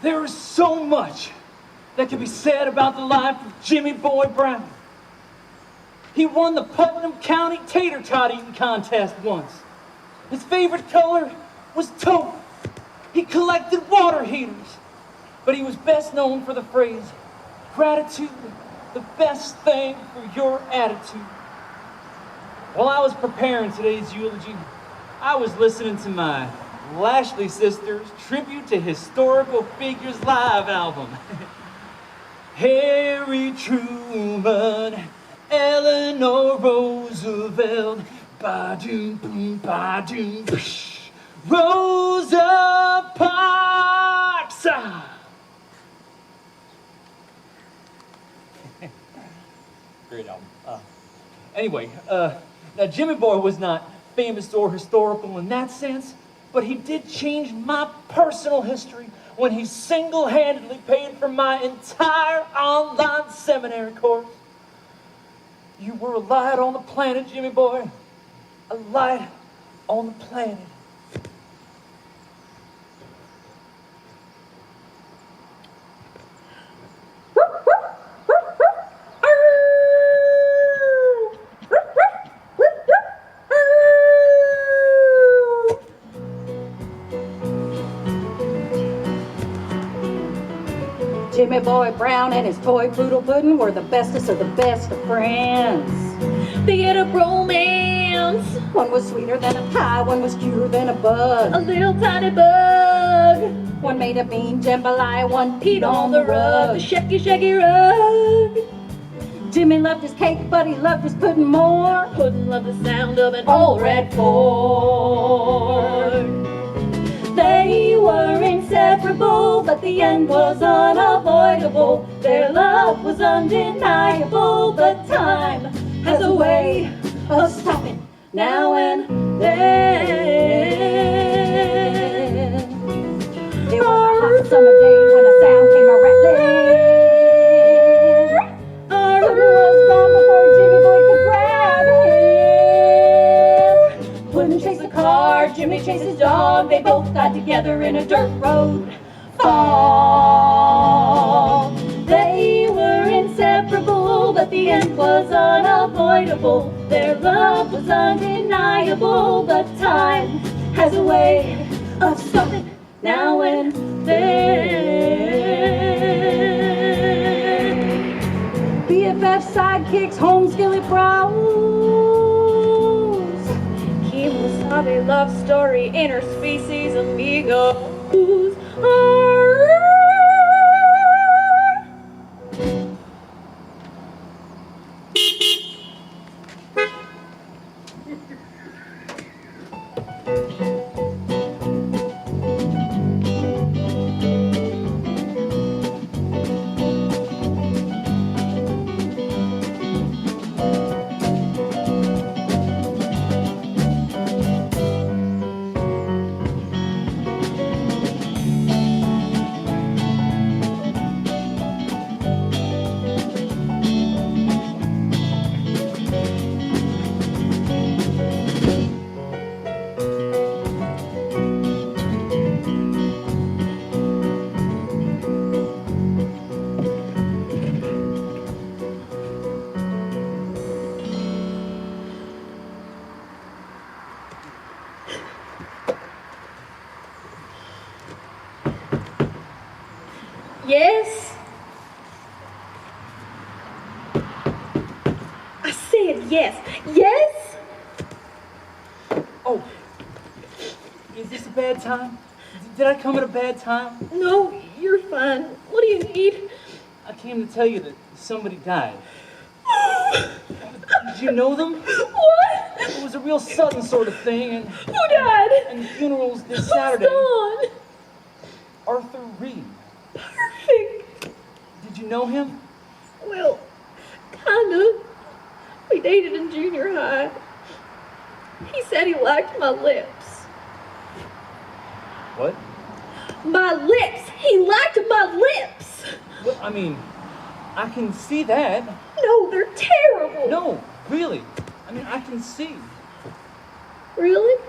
There is so much that can be said about the life of Jimmy Boy Brown. He won the Putnam County Tater Tot Eating Contest once. His favorite color was taupe. He collected water heaters. But he was best known for the phrase, gratitude, the best thing for your attitude. While I was preparing today's eulogy, I was listening to my Lashley Sisters Tribute to Historical Figures live album. Harry Truman, Eleanor Roosevelt, ba-doom, boom, ba-doom, psh, Rosa Parks. Great album. Anyway, now Jimmy Boy was not famous or historical in that sense, but he did change my personal history when he single-handedly paid for my entire online seminary course. You were a light on the planet, Jimmy Boy. A light on the planet.
Jimmy Boy Brown and his toy poodle pudding were the bestest of the best of friends.
They had a romance,
One was sweeter than a pie, one was cuter than a bug.
a little tiny bug.
One made a mean jambalaya, one
Peed on the rug, the shaky, shaky rug.
Jimmy loved his cake, but he loved his pudding more.
Puddin' loved the sound of an old red Ford. They were inseparable, but the end was unavoidable. Their love was undeniable, but time has a way of stopping now and then.
It was a hot summer day when a sound came a-rattling. Jimmy was gone before Jimmy Boy could grab him.
Wouldn't chase the car, Jimmy chased his dog. They both died together in a dirt road fall. They were inseparable, but the end was unavoidable. Their love was undeniable, but time has a way of stopping now and then.
BFF sidekicks, home skillet bros.
Kemosabe love story, interspecies amigos. Yes? I said yes. Yes?
Oh, is this a bad time? Did I come at a bad time?
No, you're fine. What do you need?
I came to tell you that somebody died. Did you know them?
What?
It was a real sudden sort of thing, and
Who died?
the funeral's this
Who's
Saturday.
gone?
Arthur Reed.
Perfect.
Did you know him?
Well, kinda. We dated in junior high. He said he liked my lips.
What?
My lips! He liked my lips!
Well, I mean, I can see that.
No, they're terrible!
No, really. I mean, I can see.
Really?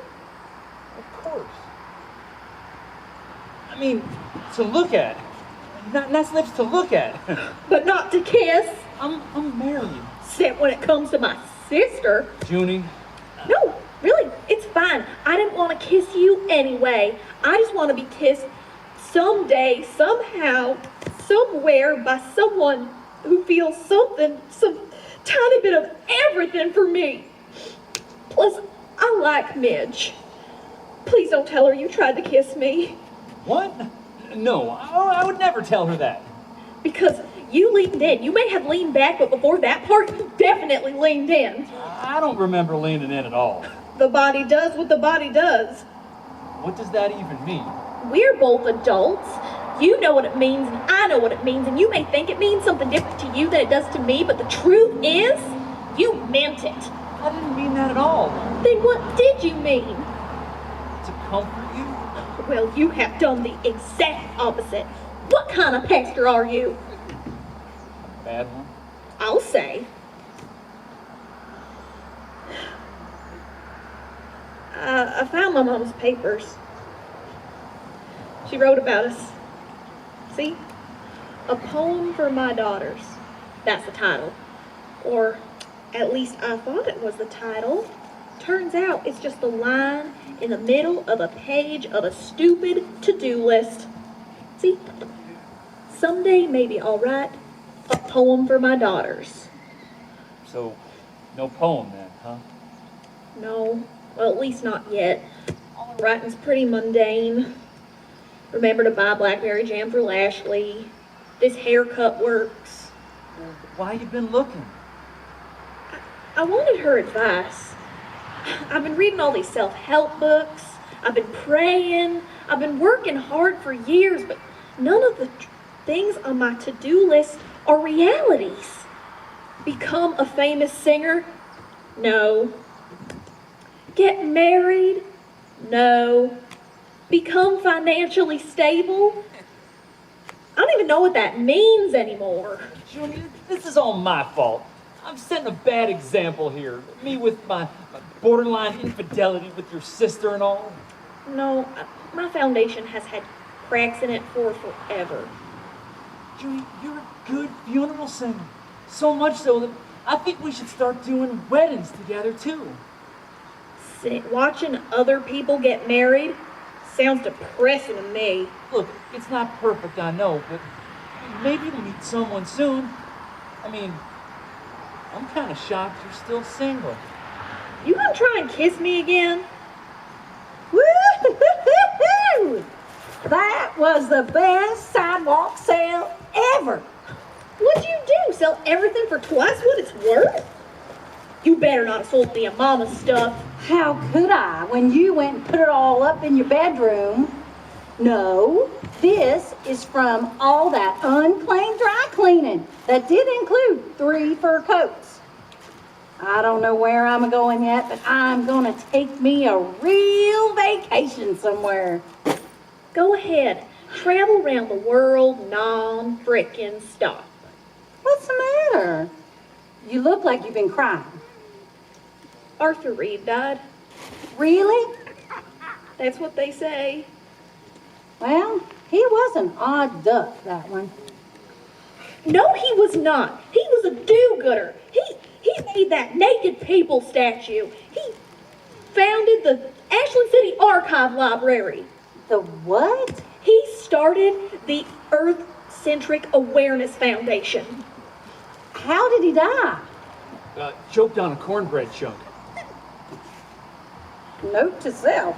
Of course. I mean, to look at. Nice lips to look at.
But not to kiss.
I'm married.
Except when it comes to my sister.
Junie.
No, really, it's fine. I didn't want to kiss you anyway. I just want to be kissed someday, somehow, somewhere by someone who feels something, some tiny bit of everything for me. Plus, I like Midge. Please don't tell her you tried to kiss me.
What? No, I would never tell her that.
Because you leaned in. You may have leaned back, but before that part, you definitely leaned in.
I don't remember leaning in at all.
The body does what the body does.
What does that even mean?
We're both adults. You know what it means, and I know what it means, and you may think it means something different to you than it does to me, but the truth is, you meant it.
I didn't mean that at all.
Then what did you mean?
To comfort you?
Well, you have done the exact opposite. What kind of pastor are you?
A bad one?
I'll say. I found my mom's papers. She wrote about us. See? A poem for my daughters. That's the title. Or at least I thought it was the title. Turns out it's just a line in the middle of a page of a stupid to-do list. See? Someday maybe I'll write a poem for my daughters.
So, no poem then, huh?
No, well, at least not yet. All the writing's pretty mundane. Remember to buy blackberry jam for Lashley. This haircut works.
Well, why you been looking?
I wanted her advice. I've been reading all these self-help books. I've been praying. I've been working hard for years, but none of the things on my to-do list are realities. Become a famous singer? No. Get married? No. Become financially stable? I don't even know what that means anymore.
Junie, this is all my fault. I'm setting a bad example here. Me with my borderline infidelity with your sister and all.
No, my foundation has had cracks in it for forever.
Junie, you're a good funeral singer. So much so that I think we should start doing weddings together too.
Watching other people get married sounds depressing to me.
Look, it's not perfect, I know, but maybe we'll meet someone soon. I mean, I'm kind of shocked you're still single.
You gonna try and kiss me again?
Woo-hoo-hoo-hoo! That was the best sidewalk sale ever.
What'd you do? Sell everything for twice what it's worth? You better not have sold me a mama's stuff.
How could I when you went and put it all up in your bedroom? No, this is from all that unclaimed dry cleaning. That did include 3 fur coats. I don't know where I'm going yet, but I'm gonna take me a real vacation somewhere.
Go ahead. Travel around the world non-frickin' stop.
What's the matter? You look like you've been crying.
Arthur Reed died.
Really?
That's what they say.
Well, he was an odd duck, that one.
No, he was not. He was a do-gooder. He made that naked people statue. He founded the Ashland City Archive Library.
The what?
He started the Earth-Centric Awareness Foundation.
How did he die?
Choked on a cornbread chunk.
Note to self,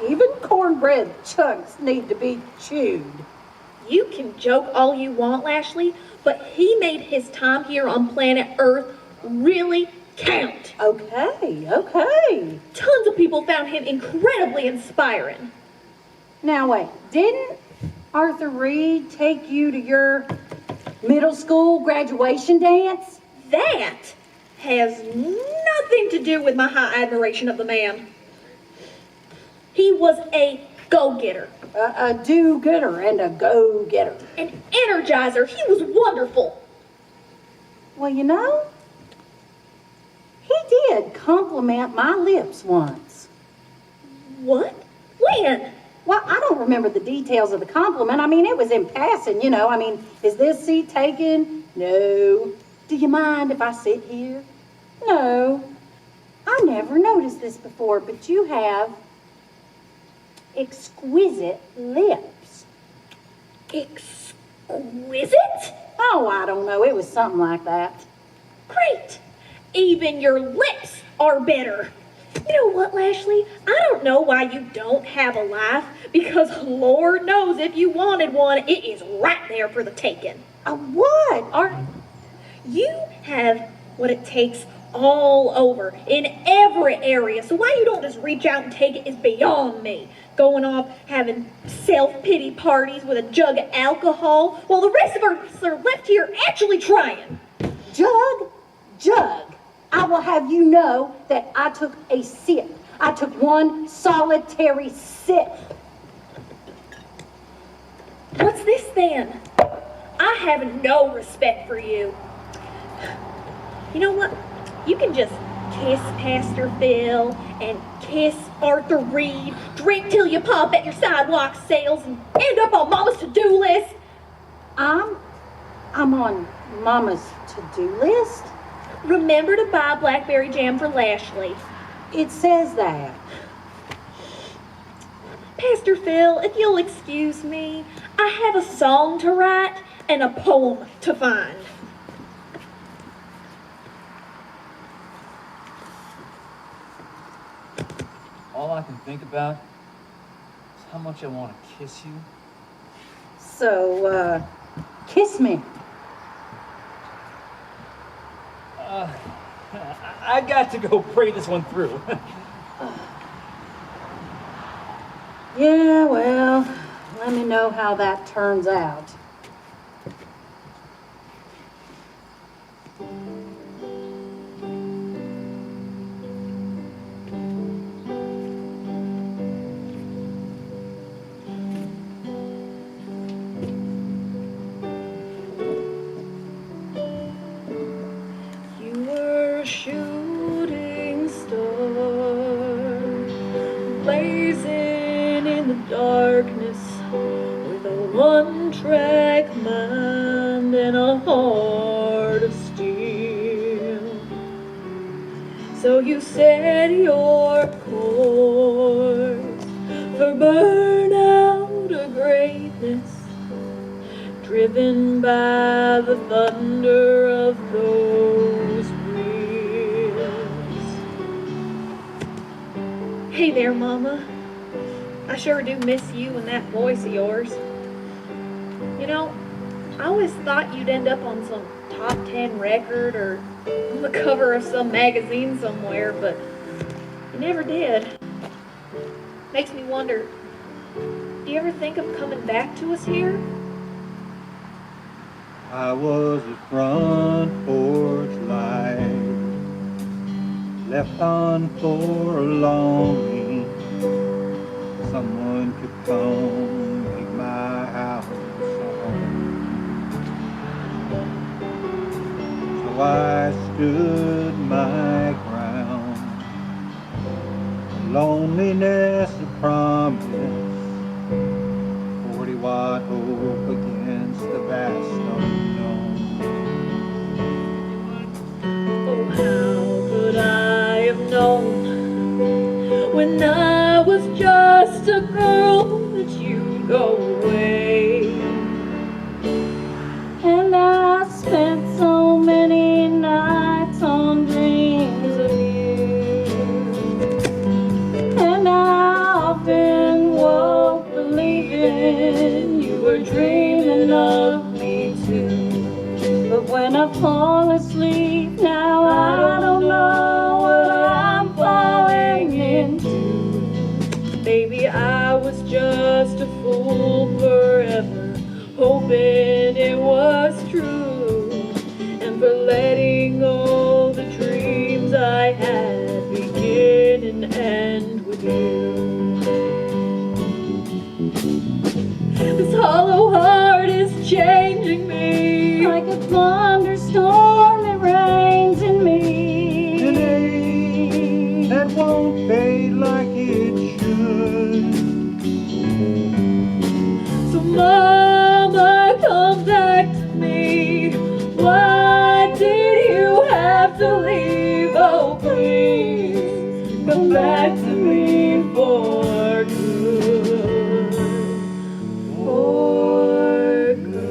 even cornbread chunks need to be chewed.
You can joke all you want, Lashley, but he made his time here on planet Earth really count.
Okay.
Tons of people found him incredibly inspiring.
Now wait, didn't Arthur Reed take you to your middle school graduation dance?
That has nothing to do with my high admiration of the man. He was a go-getter.
A do-gooder and a go-getter.
An energizer. He was wonderful.
Well, you know, he did compliment my lips once.
What? When?
Well, I don't remember the details of the compliment. I mean, it was in passing, you know. I mean, is this seat taken? No. Do you mind if I sit here? No. I never noticed this before, but you have exquisite lips.
Exquisite?
Oh, I don't know. It was something like that.
Great. Even your lips are better. You know what, Lashley? I don't know why you don't have a life, because Lord knows if you wanted one, it is right there for the taking.
What?
You have what it takes all over, in every area, so why you don't just reach out and take it is beyond me. Going off having self-pity parties with a jug of alcohol, while the rest of us are left here actually trying.
Jug. I will have you know that I took a sip. I took one solitary sip.
What's this then? I have no respect for you. You know what? You can just kiss Pastor Phil and kiss Arthur Reed, drink till you pop at your sidewalk sales, and end up on Mama's to-do list.
I'm on Mama's to-do list?
Remember to buy blackberry jam for Lashley.
It says that.
Pastor Phil, if you'll excuse me, I have a song to write and a poem to find.
All I can think about is how much I want to kiss you.
So, kiss me.
I got to go pray this one through.
Yeah, well, let me know how that turns out.
You were a shooting star, blazing in the darkness, with a one-track mind and a heart of steel. So you set your course for burnout or greatness, driven by the thunder of those wheels. Hey there, Mama. I sure do miss you and that voice of yours. You know, I always thought you'd end up on some top 10 record or on the cover of some magazine somewhere, but you never did. Makes me wonder, do you ever think of coming back to us here?
I was a front porch light, left on for a longing. Someone could come make my house a home. So I stood my ground. Loneliness a promise, 40-watt hope against the vast unknown.
Oh, how could I have known when I was just a girl that you'd go away?
And I spent so many nights on dreams of you. And I often woke believing you were dreaming of me too. But when I fall asleep now, I don't know what I'm falling into. Baby, I was just a fool forever, hoping it was true, and for letting all the dreams I had begin and end with you. This hollow heart is changing me Like a thunderstorm that rains in me.
An ache that won't fade like it should.
So Mama, come back to me. Why did you have to leave? Oh, please, come back to me for good. For good.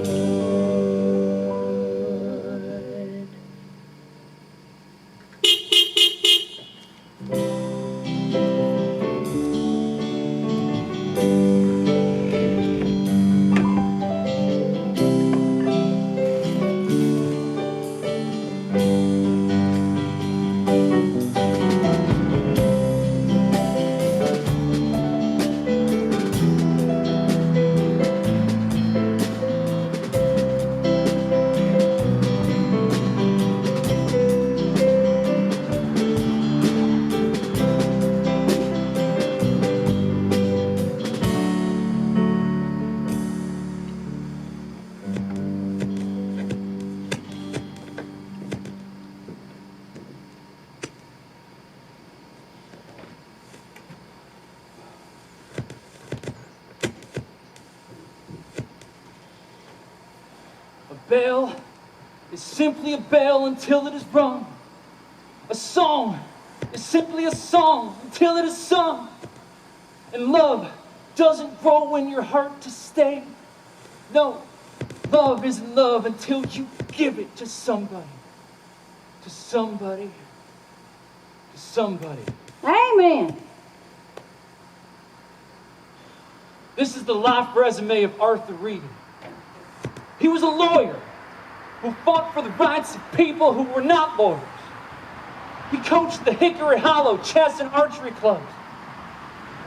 A bell is simply a bell until it is rung. A song is simply a song until it is sung. And love doesn't grow in your heart to stay. No, love isn't love until you give it to somebody. To somebody. To somebody.
Amen.
This is the life resume of Arthur Reed. He was a lawyer who fought for the rights of people who were not lawyers. He coached the Hickory Hollow chess and archery clubs.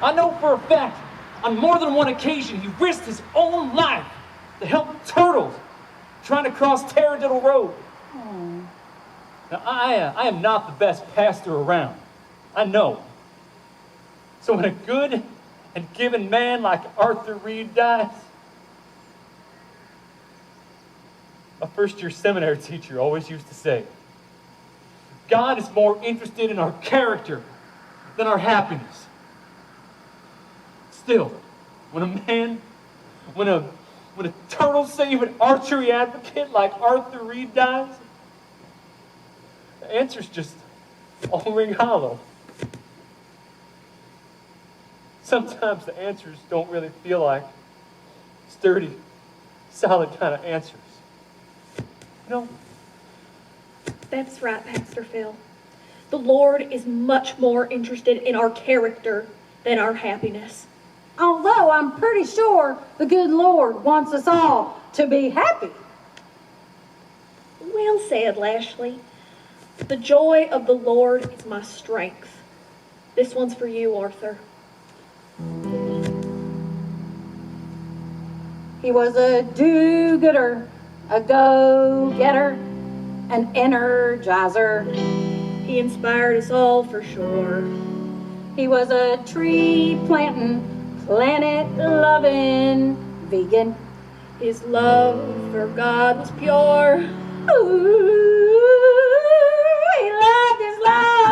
I know for a fact On more than one occasion, he risked his own life to help turtles trying to cross Taradiddle Road. Now, I am not the best pastor around. I know. So when a good and given man like Arthur Reed dies, a first-year seminary teacher always used to say, God is more interested in our character than our happiness. Still, when a turtle-saving archery advocate like Arthur Reed dies, the answers just all ring hollow. Sometimes the answers don't really feel like sturdy, solid kind of answers. You know?
That's right, Pastor Phil. The Lord is much more interested in our character than our happiness.
Although I'm pretty sure the good Lord wants us all to be happy.
Well said, Lashley. The joy of the Lord is my strength. This one's for you, Arthur.
He was a do-gooder, a go-getter, an energizer.
He inspired us all for sure.
He was a tree-planting, planet-loving vegan.
His love for God was pure.
Ooh, he loved his Lord.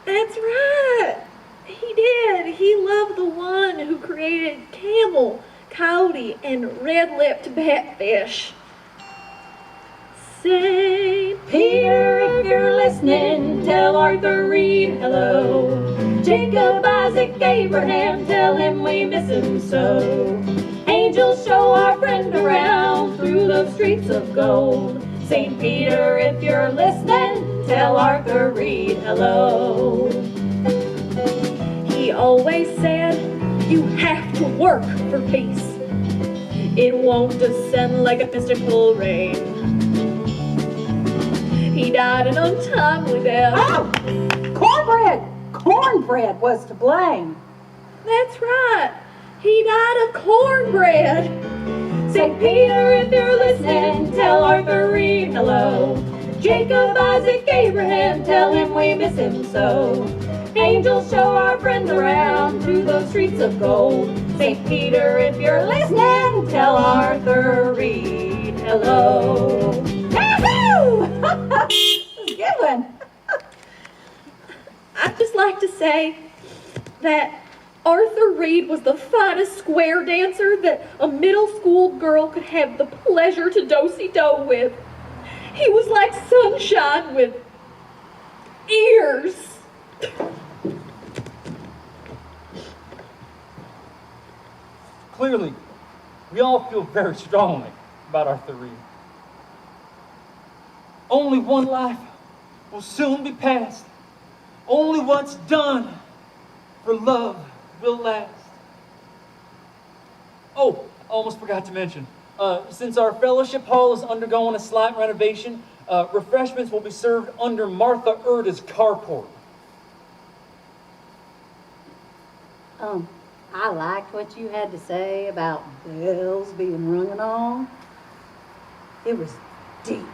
That's right. He did. He loved the one who created camel, coyote, and red-lipped batfish. St.
Peter, if you're listening, tell Arthur Reed hello. Jacob, Isaac, Abraham, tell him we miss him so. Angels show our friend around through those streets of gold. St. Peter, if you're listening, tell Arthur Reed hello.
He always said, you have to work for peace. It won't descend like a mystical rain. He died an untimely death.
Oh! Cornbread! Cornbread was to blame.
That's right. He died of cornbread.
St. Peter, if you're listening, tell Arthur Reed hello. Jacob, Isaac, Abraham, tell him we miss him so. Angels show our friend around to those streets of gold. St. Peter, if you're listening, tell Arthur Reed hello. Yahoo! That's a good one.
I'd just like to say that Arthur Reed was the finest square dancer that a middle school girl could have the pleasure to do-si-do with. He was like sunshine with ears.
Clearly, we all feel very strongly about Arthur Reed. Only one life will soon be passed. Only what's done for love will last. Oh, I almost forgot to mention, since our fellowship hall is undergoing a slight renovation, refreshments will be served under Martha Erda's carport.
I liked what you had to say about bells being rung and all. It was deep.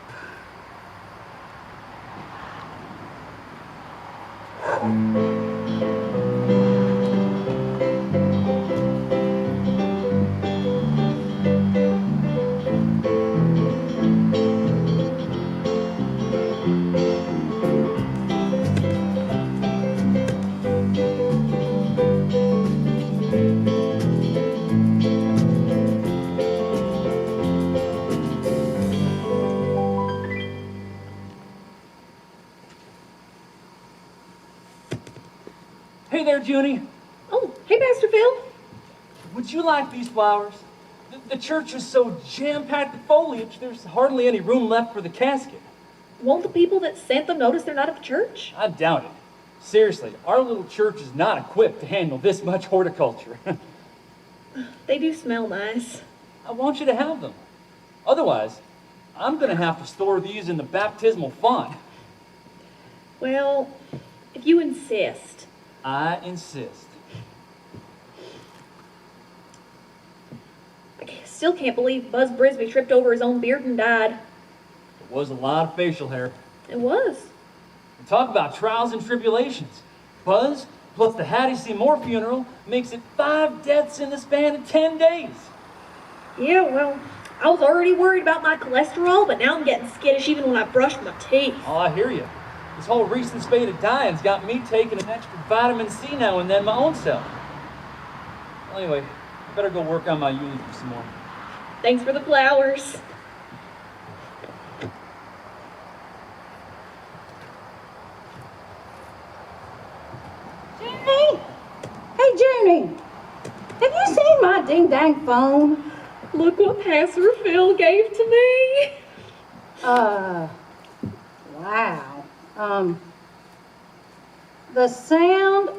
Hey there, Junie.
Oh, hey, Pastor Phil.
Would you like these flowers? The church is so jam-packed with foliage, there's hardly any room left for the casket.
Won't the people that sent them notice they're not at the church?
I doubt it. Seriously, our little church is not equipped to handle this much horticulture.
They do smell nice.
I want you to have them. Otherwise, I'm going to have to store these in the baptismal font.
Well, If you insist.
I insist.
I still can't believe Buzz Brisby tripped over his own beard and died.
It was a lot of facial hair.
It was.
And talk about trials and tribulations. Buzz plus the Hattie Seymour funeral makes it 5 deaths in the span of 10 days.
Yeah, well, I was already worried about my cholesterol, but now I'm getting skittish even when I brush my teeth.
Oh, I hear you. This whole recent spate of dying's got me taking an extra vitamin C now and then my own self. Well, anyway, I better go work on my eulogy some more.
Thanks for the flowers.
Junie! Hey, Junie! Have you seen my ding-dang phone?
Look what Pastor Phil gave to me.
Wow. The sound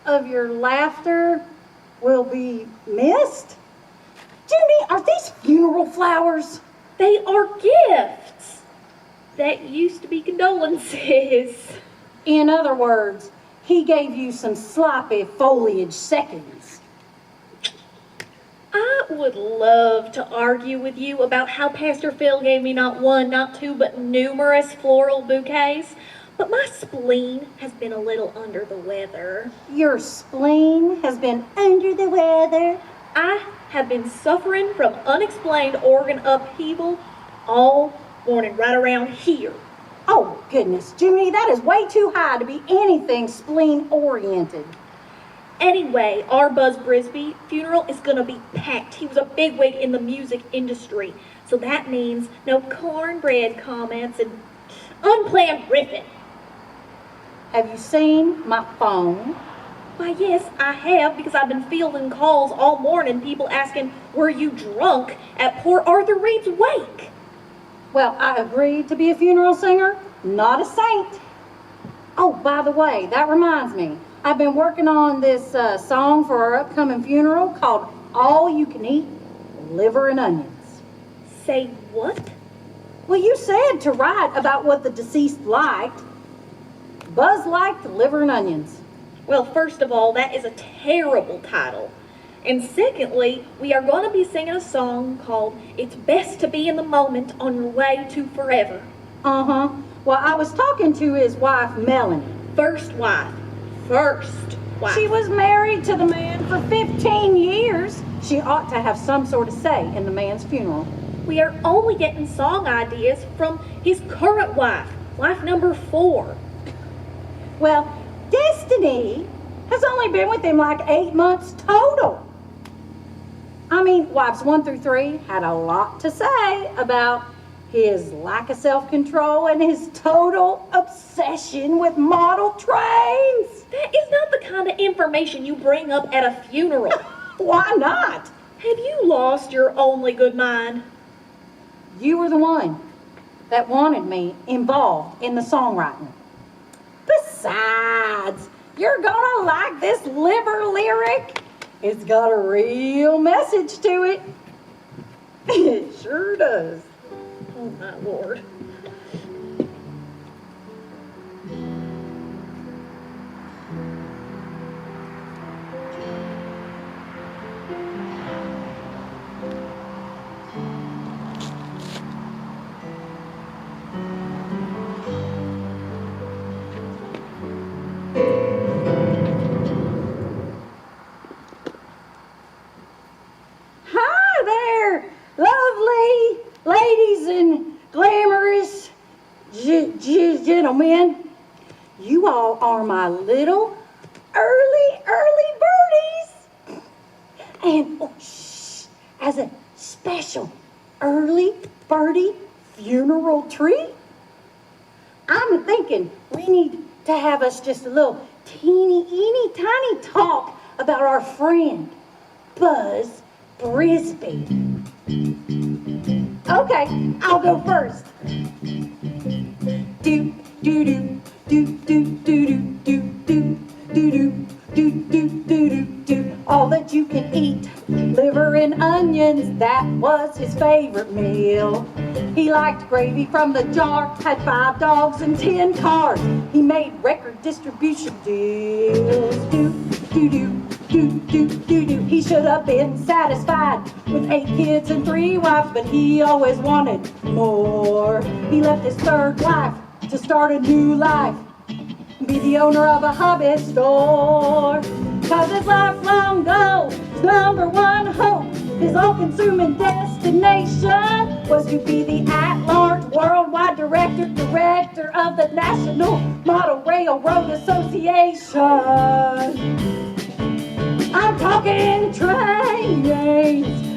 of your laughter will be missed? Junie, are these funeral flowers?
They are gifts. That used to be condolences.
In other words, he gave you some sloppy foliage seconds.
I would love to argue with you about how Pastor Phil gave me not one, not two, but numerous floral bouquets, but my spleen has been a little under the weather.
Your spleen has been under the weather.
I have been suffering from unexplained organ upheaval all morning, right around here.
Oh, goodness, Junie, that is way too high to be anything spleen-oriented.
Anyway, our Buzz Brisby funeral is gonna be packed. He was a bigwig in the music industry, so that means no cornbread comments and unplanned riffing.
Have you seen my phone?
Why, yes, I have, because I've been fielding calls all morning, people asking, were you drunk at poor Arthur Reed's wake?
Well, I agreed to be a funeral singer, not a saint. Oh, by the way, that reminds me. I've been working on this song for our upcoming funeral called All You Can Eat Liver and Onions.
Say what?
Well, you said to write about what the deceased liked. Buzz liked liver and onions.
Well, first of all, that is a terrible title. And secondly, we are going to be singing a song called It's Best to Be in the Moment on Your Way to Forever.
Uh-huh. Well, I was talking to his wife, Melanie.
First wife.
She was married to the man for 15 years. She ought to have some sort of say in the man's funeral.
We are only getting song ideas from his current wife, wife number 4.
Well, Destiny has only been with him like 8 months total. I mean, wives 1 through 3 had a lot to say about his lack of self-control and his total obsession with model trains.
That is not the kind of information you bring up at a funeral.
Why not?
Have you lost your only good mind?
You were the one that wanted me involved in the songwriting. Besides, you're gonna like this liver lyric. It's got a real message to it. It sure does.
Oh my Lord.
Hi there, lovely ladies and glamorous gentlemen. You all are my little early birdies. And as a special early birdie funeral treat, I'm thinking we need to have us just a little teeny tiny talk about our friend, Buzz Brisby. Okay, I'll go first. Do do do do do do do do do do do do do do. All that you can eat, liver and onions, that was his favorite meal. He liked gravy from the jar, had 5 dogs and 10 cars. He made record distribution deals. Do. He should have been satisfied with 8 kids and 3 wives, but he always wanted more. He left his 3rd wife to start a new life, be the owner of a hobby store. Cause his lifelong goal, his #1 hope, his all-consuming destination was to be the at-large worldwide director of the National Model Railroad Association. I'm talking trains.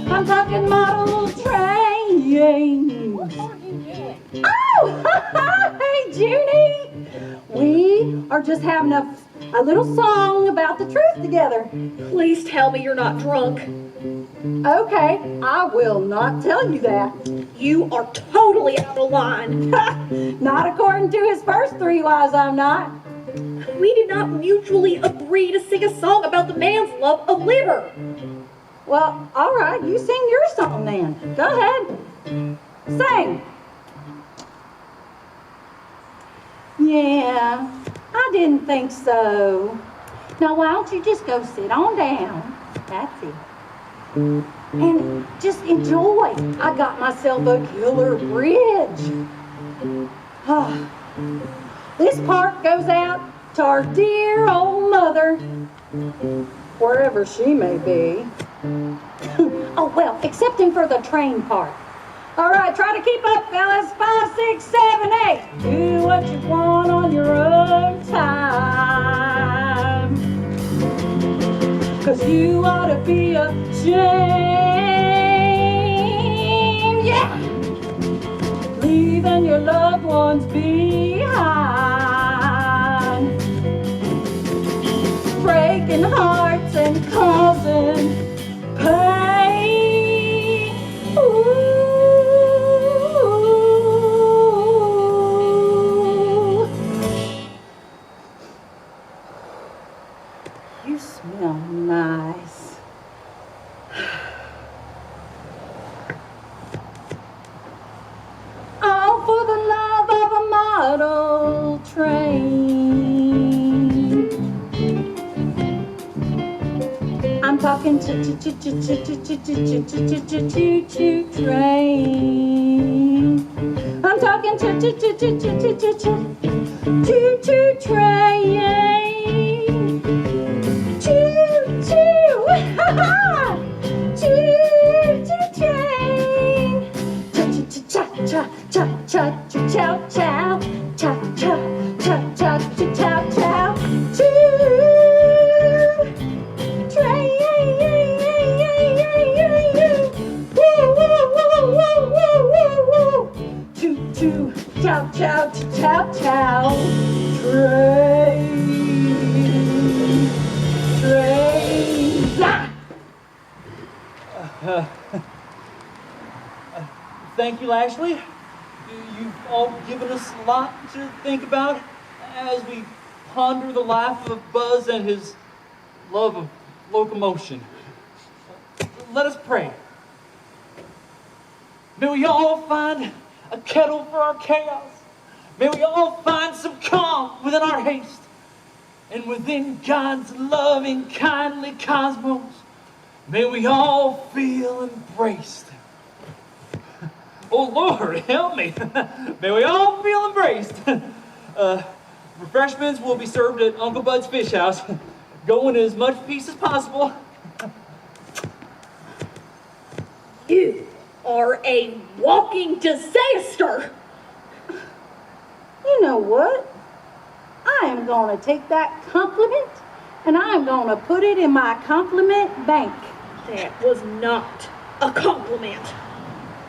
I'm talking model trains.
What are you doing?
Oh, hey, Junie. We are just having a little song about the truth together.
Please tell me you're not drunk.
Okay, I will not tell you that.
You are totally out of line.
Not according to his first 3 wives, I'm not.
We did not mutually agree to sing a song about the man's love of liver.
Well, all right, you sing your song then. Go ahead. Sing. Yeah, I didn't think so. Now, why don't you just go sit on down? That's it. And just enjoy. I got myself a killer bridge. This part goes out to our dear old mother, wherever she may be. Oh, well, excepting for the train part. All right, try to keep up, fellas. 5, 6, 7, 8. Do what you want on your own time. 'Cause you ought to be ashamed, yeah, leaving your loved ones behind, breaking hearts and causing pain. Ooh. You smell nice. All for the love of a model train. I'm talking choo-choo train. I'm talking choo-choo train. Choo-choo, ha-ha! Choo-choo train. Cha-cha-cha-cha-cha-cha-chow-chow. Cha-cha-cha-cha-cha-chow-chow. Choo train. Woo-woo-woo-woo-woo-woo-woo. Choo-choo, chow-chow-chow-chow. Train.
Thank you, Lashley. You've all given us a lot to think about as we ponder the life of Buzz and his love of locomotion. Let us pray. May we all find a kettle for our chaos. May we all find some calm within our haste. And within God's loving, kindly cosmos, may we all feel embraced. Oh, Lord, help me. May we all feel embraced. Refreshments will be served at Uncle Bud's Fish House. Go in as much peace as possible.
You are a walking disaster.
You know what? I am going to take that compliment and I am going to put it in my compliment bank.
That was not a compliment.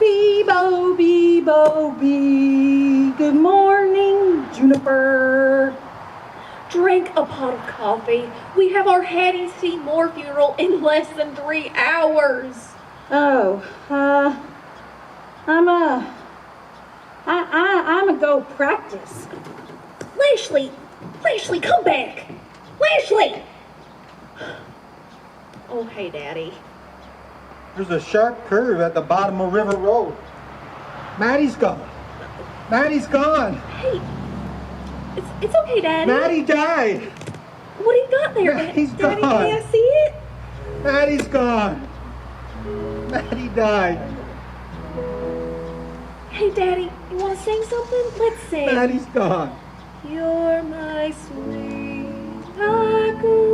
Bebo, bebo, bee. Good morning, Juniper.
Drink a pot of coffee. We have our Hattie Seymour funeral in less than 3 hours.
Oh, I'm a go practice.
Lashley, come back. Lashley! Oh, hey, Daddy.
There's a sharp curve at the bottom of River Road. Maddie's gone. Maddie's gone.
Hey, it's okay, Daddy.
Maddie died.
What do you got there?
Maddie's
Daddy,
gone.
may I see it?
Maddie's gone. Maddie died.
Hey, Daddy, you want to sing something? Let's sing.
Maddie's gone.
You're my sweet buckaroo,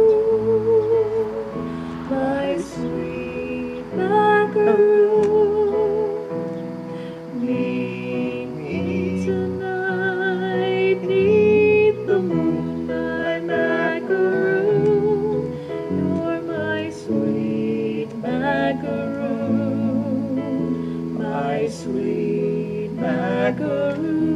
my sweet buckaroo. Meet me tonight, neath the moon, my buckaroo. You're my sweet buckaroo, my sweet buckaroo.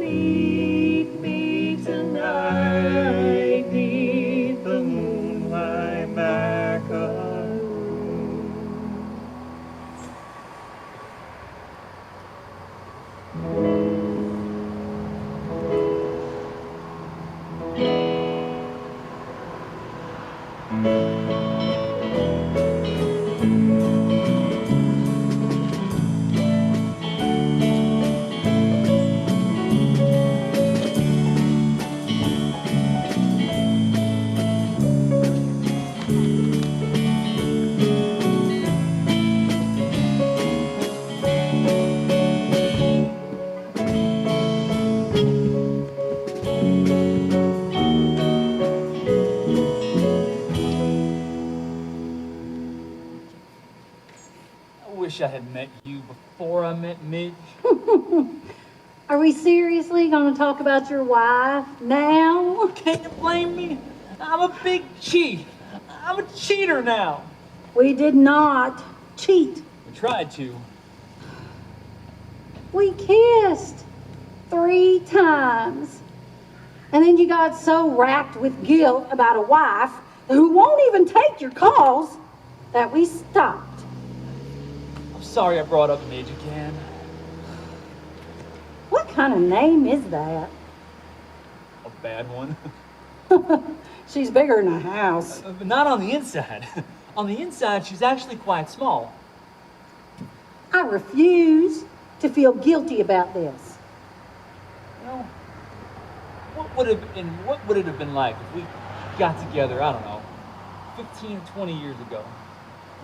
Meet me tonight, neath the moon, my buckaroo.
I wish I had met you before I met Midge.
Are we seriously going to talk about your wife now?
Can't you blame me? I'm a big cheat. I'm a cheater now.
We did not cheat.
We tried to.
We kissed 3 times. And then you got so racked with guilt about a wife who won't even take your calls that we stopped.
I'm sorry I brought up Midge again.
What kind of name is that?
A bad one.
She's bigger than a house.
But not on the inside. On the inside, she's actually quite small.
I refuse to feel guilty about this.
You know, what would it have been like if we got together, I don't know, 15 or 20 years ago?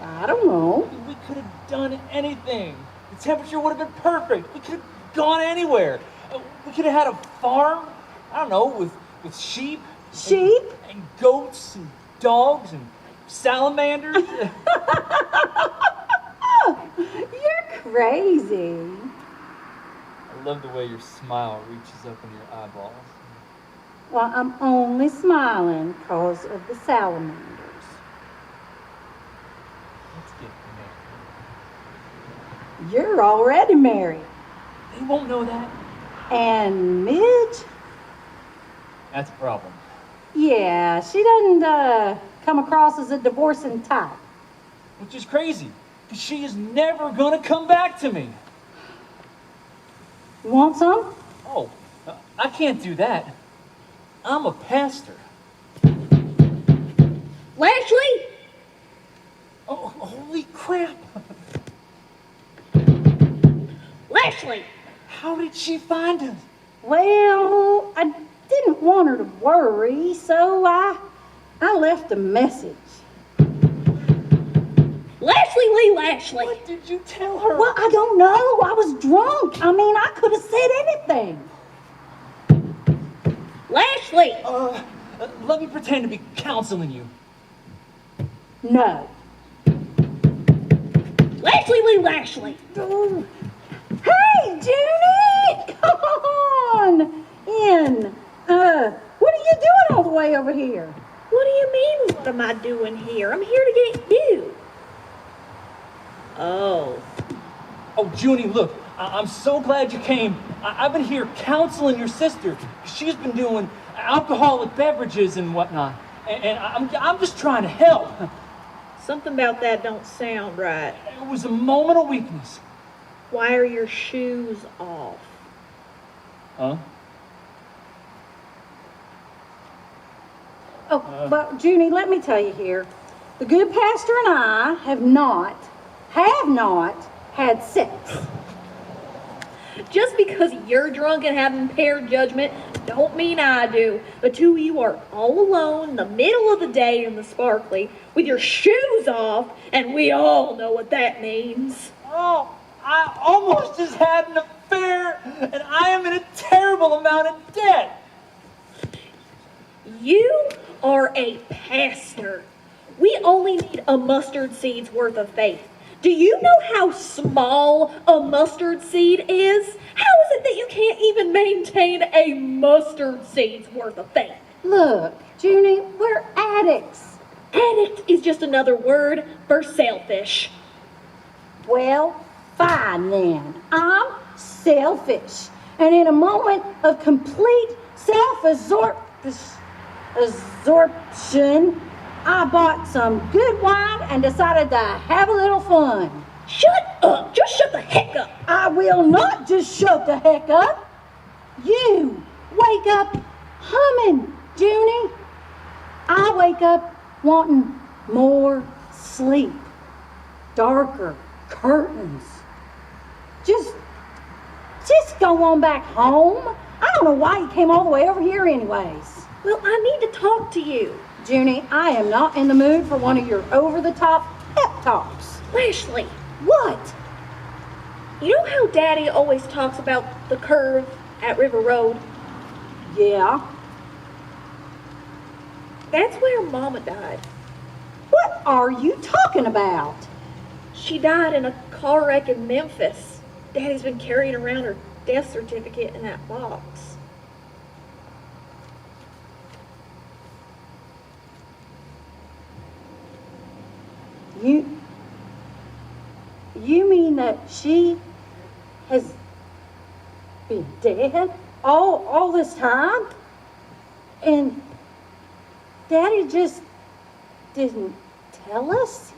I don't know.
We could have done anything. The temperature would have been perfect. We could have gone anywhere. We could have had a farm, I don't know, with sheep.
Sheep?
And goats and dogs and salamanders.
You're crazy.
I love the way your smile reaches up in your eyeballs.
Well, I'm only smiling because of the salamanders.
Let's get married.
You're already married.
They won't know that.
And Midge?
That's a problem.
Yeah, she doesn't come across as a divorcing type.
Which is crazy, because she is never gonna come back to me.
You want some?
Oh, I can't do that. I'm a pastor.
Lashley!
Oh, holy crap.
Lashley!
How did she find us?
Well, I didn't want her to worry, so I left a message.
Lashley Lee Lashley!
What did you tell her?
Well, I don't know. I was drunk. I mean, I could have said anything.
Lashley!
Let me pretend to be counseling you.
No.
Lashley Lee Lashley!
Oh. Hey, Junie! Come on in. What are you doing all the way over here?
What do you mean, what am I doing here? I'm here to get you. Oh.
Oh, Junie, look, I'm so glad you came. I've been here counseling your sister. She's been doing alcoholic beverages and whatnot. And I'm just trying to help.
Something about that don't sound right.
It was a moment of weakness.
Why are your shoes off?
Huh?
Oh, but Junie, let me tell you here. The good pastor and I have not had sex.
Just because you're drunk and have impaired judgment don't mean I do. The two of you are all alone in the middle of the day in the Sparkley with your shoes off, and we all know what that means.
Oh, I almost just had an affair, and I am in a terrible amount of debt.
You are a pastor. We only need a mustard seed's worth of faith. Do you know how small a mustard seed is? How is it that you can't even maintain a mustard seed's worth of faith?
Look, Junie, we're addicts.
Addict is just another word for selfish.
Well, fine then. I'm selfish. And in a moment of complete self-absorption, I bought some good wine and decided to have a little fun.
Shut up! Just shut the heck up!
I will not just shut the heck up. You wake up humming, Junie. I wake up wanting more sleep, darker curtains. Just go on back home. I don't know why you came all the way over here anyways.
Well, I need to talk to you.
Junie, I am not in the mood for one of your over-the-top pep talks.
Lashley,
What?
you know how Daddy always talks about the curve at River Road?
Yeah?
That's where Mama died.
What are you talking about?
She died in a car wreck in Memphis. Daddy's been carrying around her death certificate in that box.
You mean that she has been dead all this time? And Daddy just didn't tell us?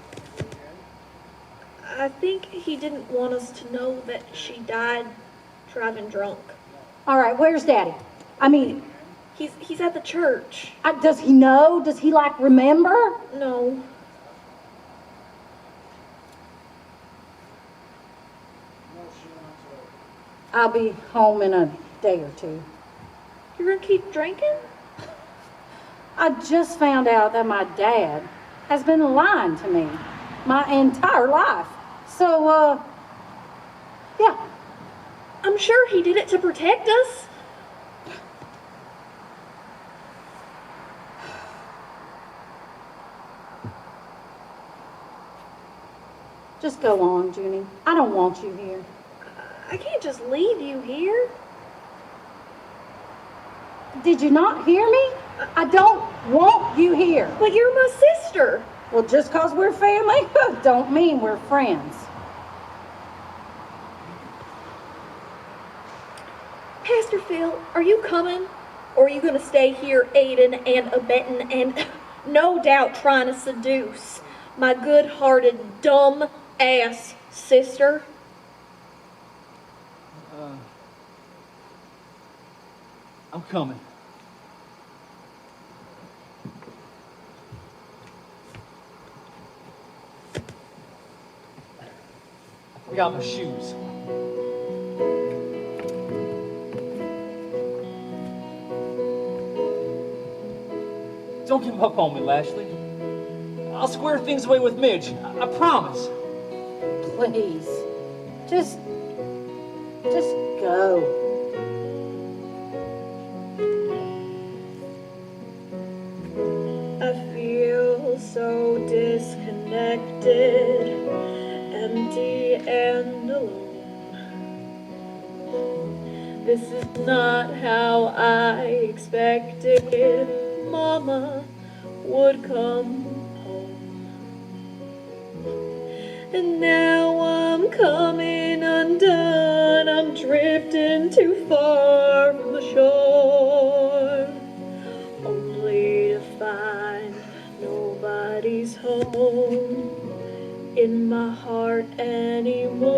I think he didn't want us to know that she died driving drunk.
All right, where's Daddy? I mean,
He's at the church.
does he know? Does he, remember?
No.
I'll be home in a day or two.
You're gonna keep drinking?
I just found out that my dad has been lying to me my entire life. So, yeah.
I'm sure he did it to protect us.
Just go on, Junie. I don't want you here.
I can't just leave you here.
Did you not hear me? I don't want you here.
But you're my sister.
Well, just because we're family, don't mean we're friends.
Pastor Phil, are you coming? Or are you going to stay here aiding and abetting and no doubt trying to seduce my good-hearted, dumb-ass sister?
I'm coming. I got my shoes. Don't give up on me, Lashley. I'll square things away with Midge. I promise.
Please. Just go.
I feel so disconnected, empty and alone. This is not how I expected Mama would come home. And now I'm coming undone, I'm drifting too far from the shore, only to find nobody's home in my heart anymore.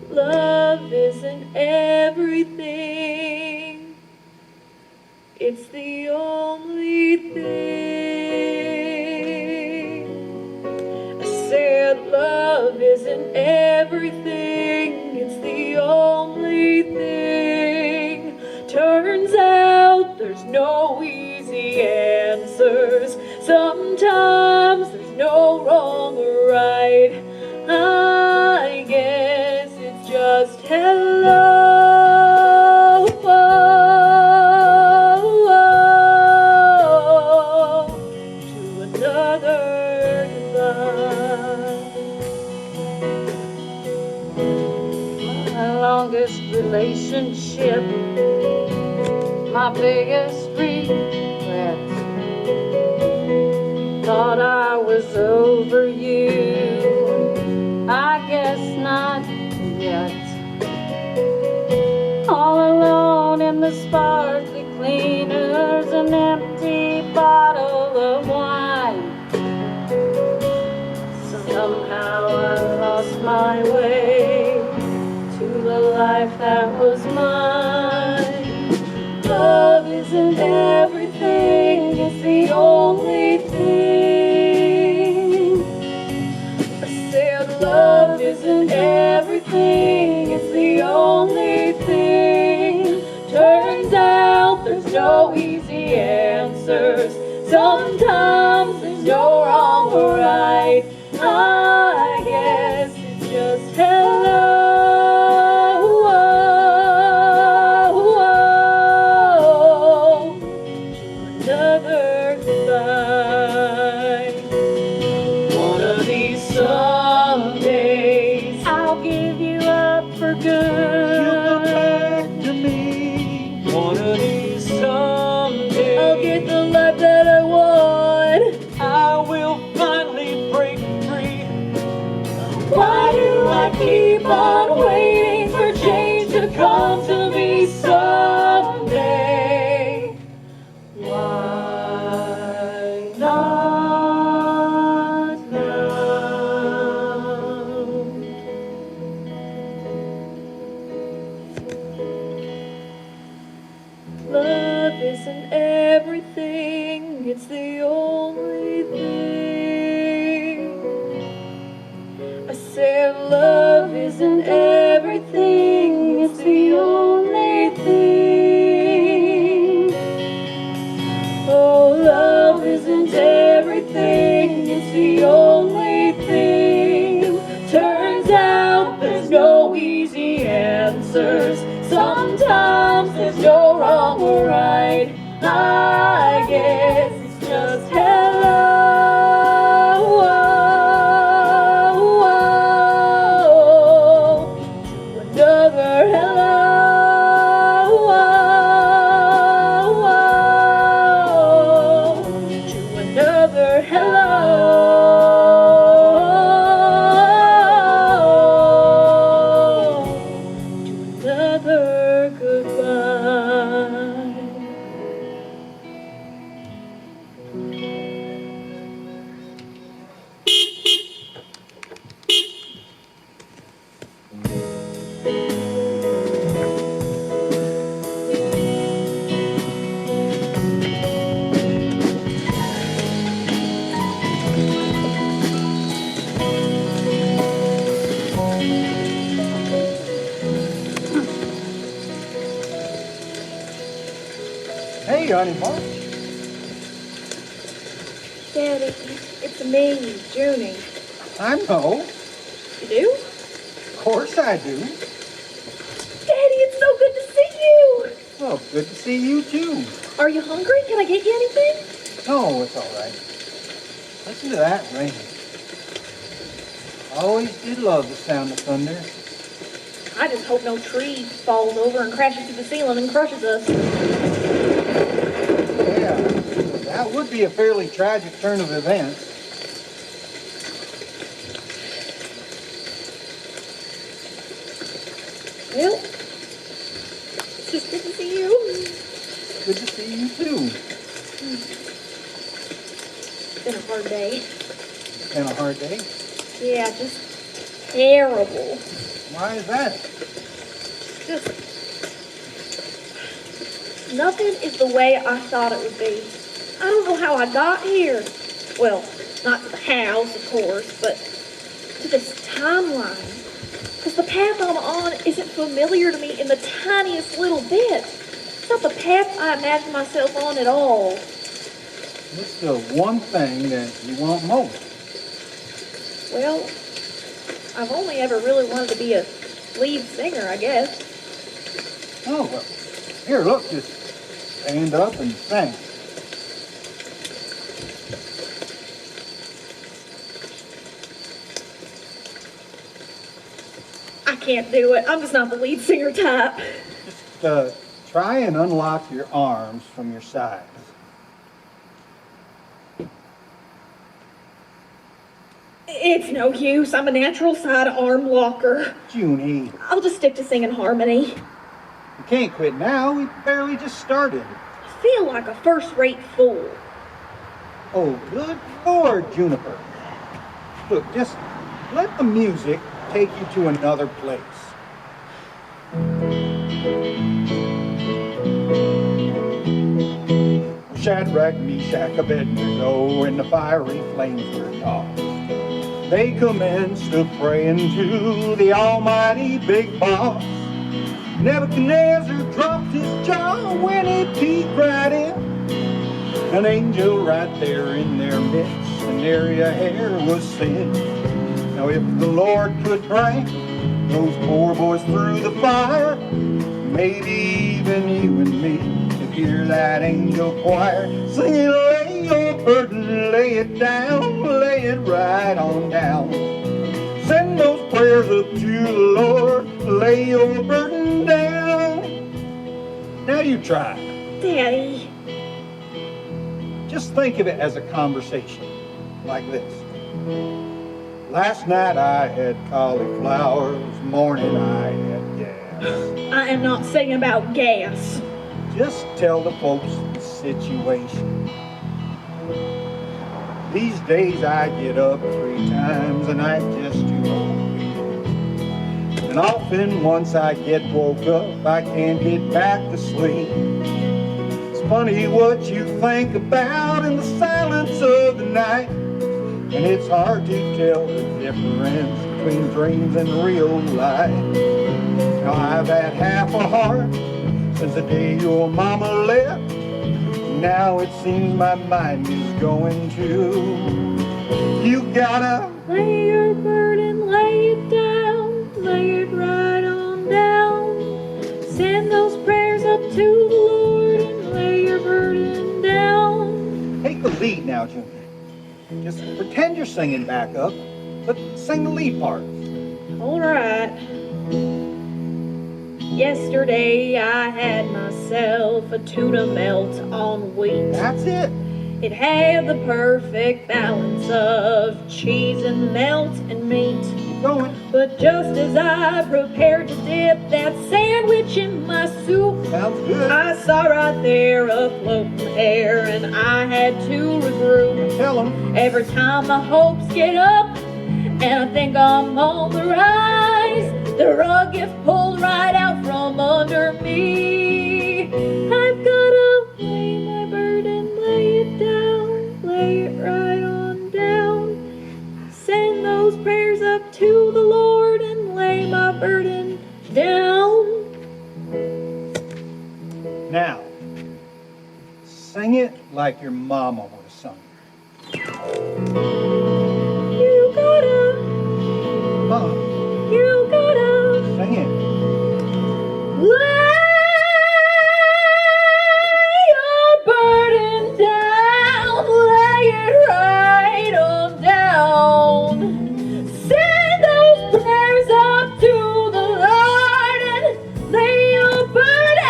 Love isn't everything, it's the only thing. I said love is there's no easy answers. Sometimes there's no wrong or right. I guess it's just hello to another goodbye. My longest relationship, my biggest regret. Thought I was over you, I guess not yet. All alone in the sparkly cleaners, an empty bottle of wine. Somehow I lost my way to the life that was mine. Love isn't everything, it's the only thing. I said love isn't everything, it's the only thing. Turns out there's no easy answers. Sometimes there's no wrong or right. I guess it's just hello to another goodbye. One of these Sundays I'll give you up for good.
You'll come back to me.
One of these somedays
I'll get the life that I want.
I will finally break free.
Why do I keep on waiting for change to come to me someday? Why not now? Love isn't everything, it's the only thing. I said love isn't everything, it's the only thing. Oh, love isn't everything, it's the only thing. Turns out there's no easy answers. Sometimes there's no wrong or right. I guess it's just hello to another hello to another hello to another goodbye.
Hey, honey bunch.
Daddy, it's me, Junie.
I know.
You do?
Of course I do.
Daddy, it's so good to see you.
Well, good to see you too.
Are you hungry? Can I get you anything?
No, it's all right. Listen to that rain. I always did love the sound of thunder.
I just hope no tree falls over and crashes through the ceiling and crushes us.
Yeah, that would be a fairly tragic turn of events.
Well, it's just good to see you.
Good to see you too.
It's been a hard day.
Been a hard day.
Yeah, just terrible.
Why is that?
Just nothing is the way I thought it would be. I don't know how I got here. Well, not to the house, of course, but to this timeline. Because the path I'm on isn't familiar to me in the tiniest little bit. It's not the path I imagine myself on at all.
What's the one thing that you want most?
Well, I've only ever really wanted to be a lead singer, I guess.
Oh, well, here, look, just stand up and sing.
I can't do it. I'm just not the lead singer type.
Just try and unlock your arms from your sides.
It's no use. I'm a natural side arm locker.
Junie,
I'll just stick to singing harmony.
you can't quit now. We barely just started.
I feel like a first-rate fool.
Oh, good Lord, Juniper. Look, just let the music take you to another place. Shadrach, Meshach, Abednego, and the fiery flames were tossed. They commenced to praying to the almighty big boss. Nebuchadnezzar dropped his jaw when he peeked right in. An angel right there in their midst, an area hair was sin. Now if the Lord could bring those poor boys through the fire, maybe even you and me could hear that angel choir singing, lay your burden, lay it down, lay it right on down. Send those prayers up to the Lord, lay your burden down. Now you try.
Daddy.
Just think of it as a conversation like this. Last night I had cauliflower, this morning I had gas.
I am not singing about gas.
Just tell the folks the situation. These days I get up 3 times a night just to overeat. And often once I get woke up, I can't get back to sleep. It's funny what you think about in the silence of the night. And it's hard to tell the difference between dreams and real life. Now I've had half a heart since the day your mama left. Now it seems my mind is going to. You gotta
lay your burden, lay it down, lay it right on down. Send those prayers up to the Lord and lay your burden down.
take the lead now, Junie. Just pretend you're singing back up, but sing the lead part.
All right. Yesterday I had myself a tuna melt on wheat.
That's it.
It had the perfect balance of cheese and melt and meat.
Keep going.
But just as I prepared to dip that sandwich in my soup,
Sounds good.
I saw right there a floating hair and I had to regroup.
Tell them.
Every time my hopes get up and I think I'm on the rise, the rug gets pulled right out from under me. I've gotta lay my burden, lay it down, lay it right on down. Send those prayers up to the Lord and lay my burden down.
Now, sing it like your mama would have sung it.
You gotta, you gotta
Sing it.
lay your burden down, lay it right on down. Send those prayers up to the Lord and lay your burden,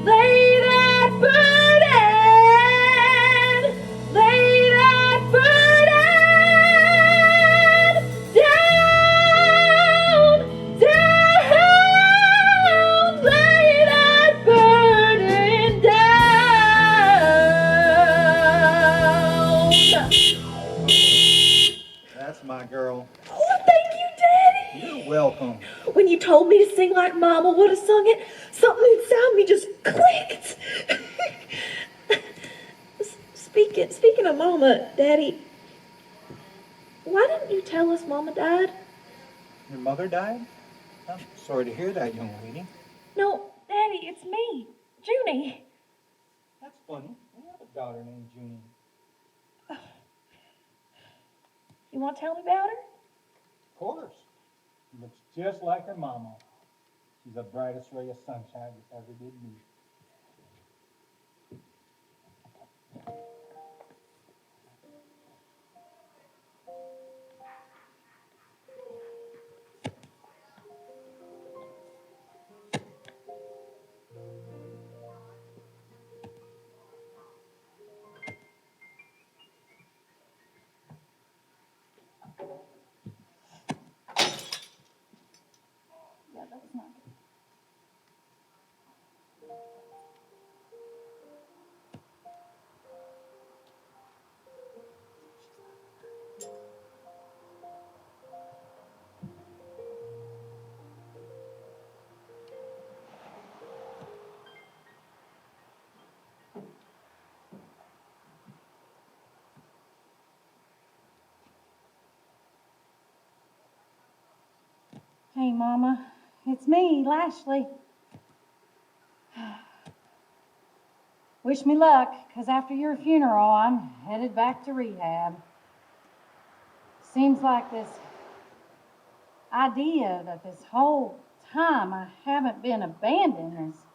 lay that burden, lay that burden down, down, lay that burden down.
That's my girl.
Oh, thank you, Daddy.
You're welcome.
When you told me to sing like Mama would have sung it, something inside me just clicked. Speaking of Mama, Daddy, why didn't you tell us Mama died?
Your mother died? I'm sorry to hear that, young lady.
No, Daddy, Daddy, it's me, Junie.
That's funny. I have a daughter named Junie.
You want to tell me about her?
Of course. She looks just like her mama. She's the brightest ray of sunshine that ever did me.
Yeah, that was not good. Hey, Mama, it's me, Lashley. Wish me luck, 'cause after your funeral, I'm headed back to rehab. Seems like this idea that this whole time I haven't been abandoned is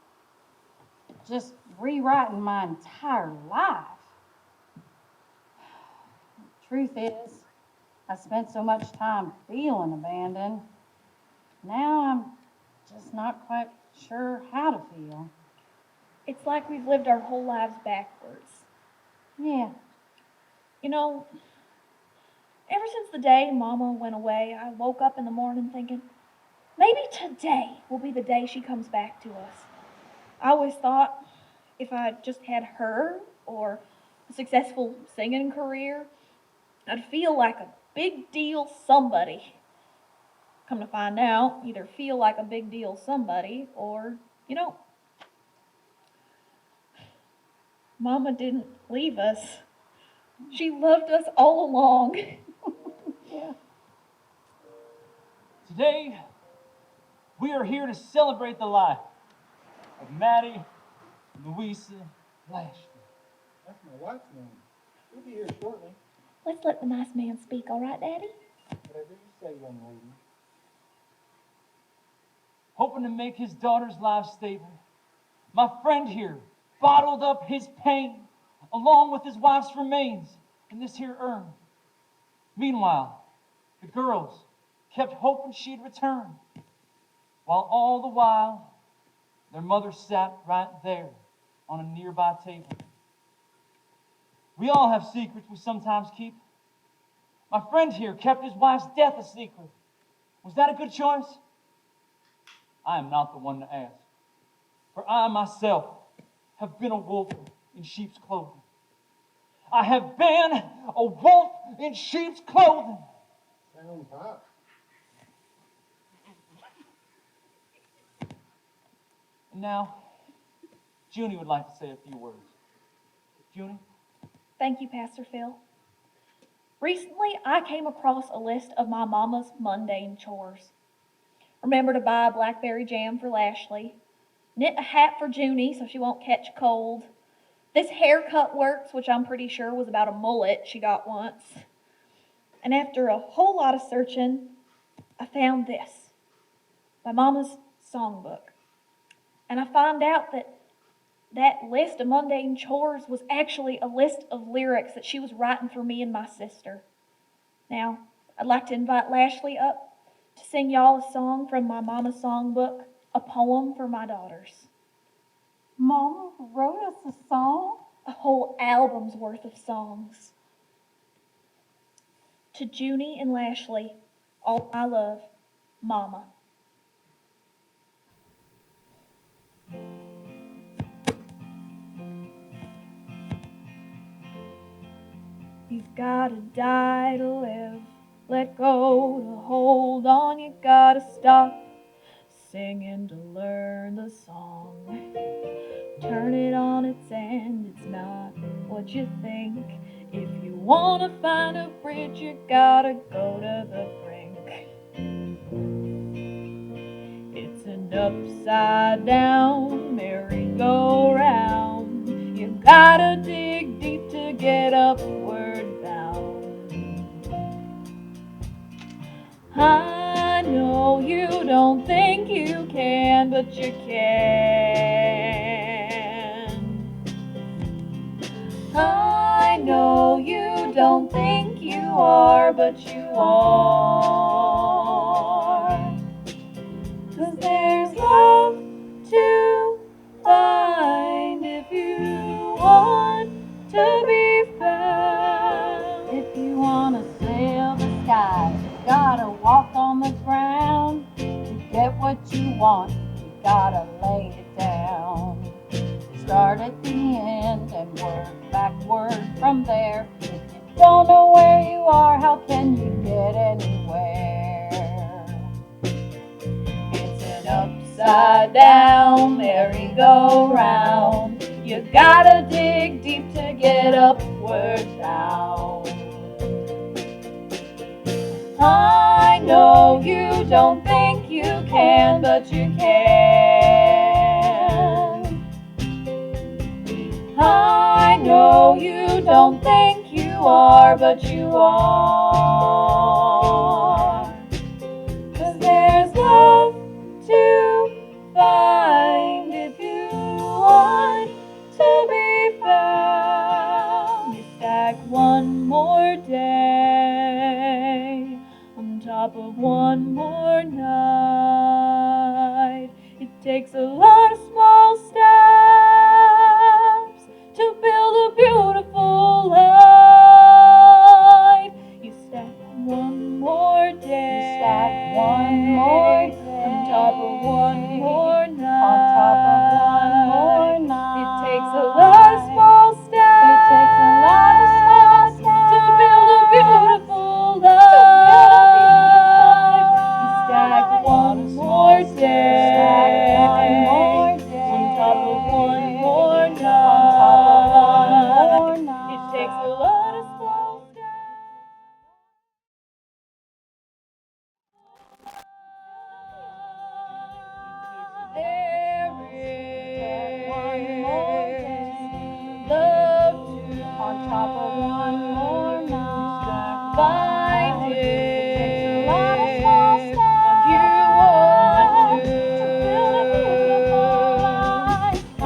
just rewriting my entire life. Truth is, I spent so much time feeling abandoned. Now I'm just not quite sure how to feel.
It's like we've lived our whole lives backwards.
Yeah.
You know, ever since the day Mama went away, I woke up in the morning thinking, maybe today will be the day she comes back to us. I always thought if I just had her or a successful singing career, I'd feel like a big deal somebody. Come to find out, either feel like a big deal somebody or you don't. Mama didn't leave us. She loved us all along.
Yeah.
Today, we are here to celebrate the life of Maddie Louisa Lashley.
That's my wife's name. She'll be here shortly.
Let's let the nice man speak, all right, Daddy?
Whatever you say, young lady.
Hoping to make his daughter's life stable, my friend here bottled up his pain along with his wife's remains in this here urn. Meanwhile, the girls kept hoping she'd return, while all the while their mother sat right there on a nearby table. We all have secrets we sometimes keep. My friend here kept his wife's death a secret. Was that a good choice? I am not the one to ask, for I myself have been a wolf in sheep's clothing. I have been a wolf in sheep's clothing.
Sounds hot.
And now, Junie would like to say a few words. Junie?
Thank you, Pastor Phil. Recently, I came across a list of my mama's mundane chores. Remember to buy blackberry jam for Lashley. Knit a hat for Junie so she won't catch a cold. This haircut works, which I'm pretty sure was about a mullet she got once. And after a whole lot of searching, I found this, my mama's songbook. And I found out that list of mundane chores was actually a list of lyrics that she was writing for me and my sister. Now, I'd like to invite Lashley up to sing y'all a song from my mama's songbook, a poem for my daughters.
Mama wrote us a song?
A whole album's worth of songs. To Junie and Lashley, all I love, Mama. You've gotta die to live, let go to hold on, you gotta stop singing to learn the song. Turn it on its end, it's not what you think. If you wanna find a bridge, you gotta go to the brink. It's an upside down merry-go-round. You gotta dig deep to get upward bound. I know you don't think you can, but you can. I know you don't think you are, but you are. 'Cause there's love to find if you want to be found.
If you wanna sail the sky, you gotta walk on the ground. To get what you want, you gotta lay it down. Start at the end and work backward from there. If you don't know where you are, how can you get anywhere?
It's an upside down merry-go-round. You gotta dig deep to get upward bound. I know you don't think you can, but you can. I know you don't think you are, but you are. 'Cause there's love to find if you want to be found. You stack one more day on top of one more night. It takes a lot of small steps to build a beautiful life. You stack one more day.
You stack one more day
on top of one more night.
on top of one more night.
It takes a lot of small steps.
It takes a lot of small steps
to build a beautiful life. You stack one more day.
Stack one more day
on top of one more night.
on top of one more night.
It takes a lot of small steps. There is
one more day
love to
on top of one more night.
find it.
A lot of small steps
You want
to build a beautiful life.
I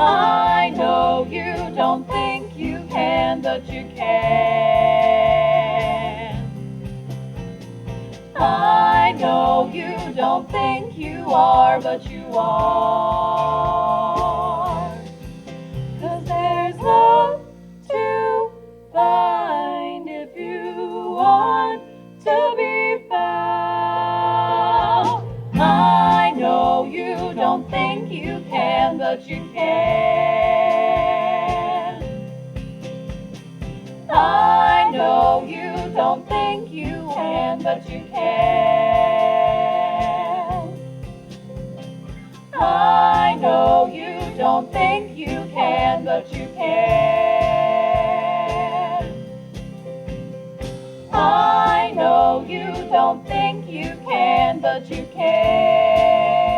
know you don't think you can, but you can. I know you don't think you are, but you are. 'Cause there's love to find if you want to be found. I know you don't think you can, but you can. I know you don't think you can, but you can. I know you don't think you can, but you can. I know you don't think you can, but you can.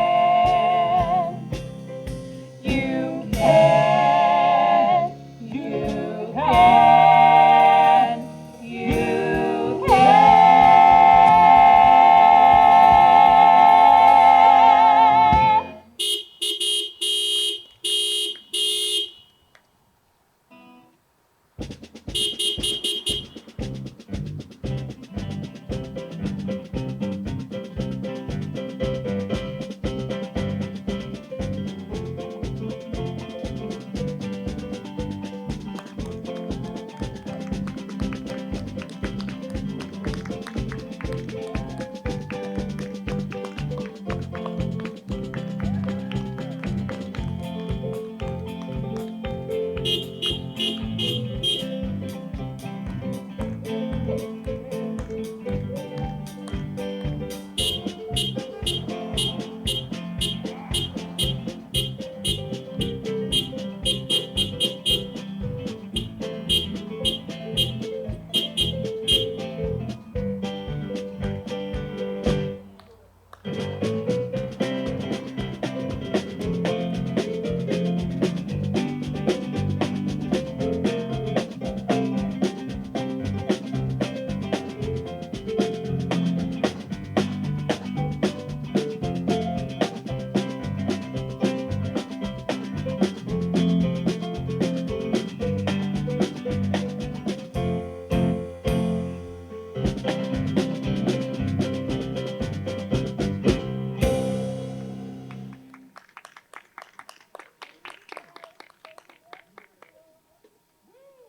You can. You can. You can.
Bye.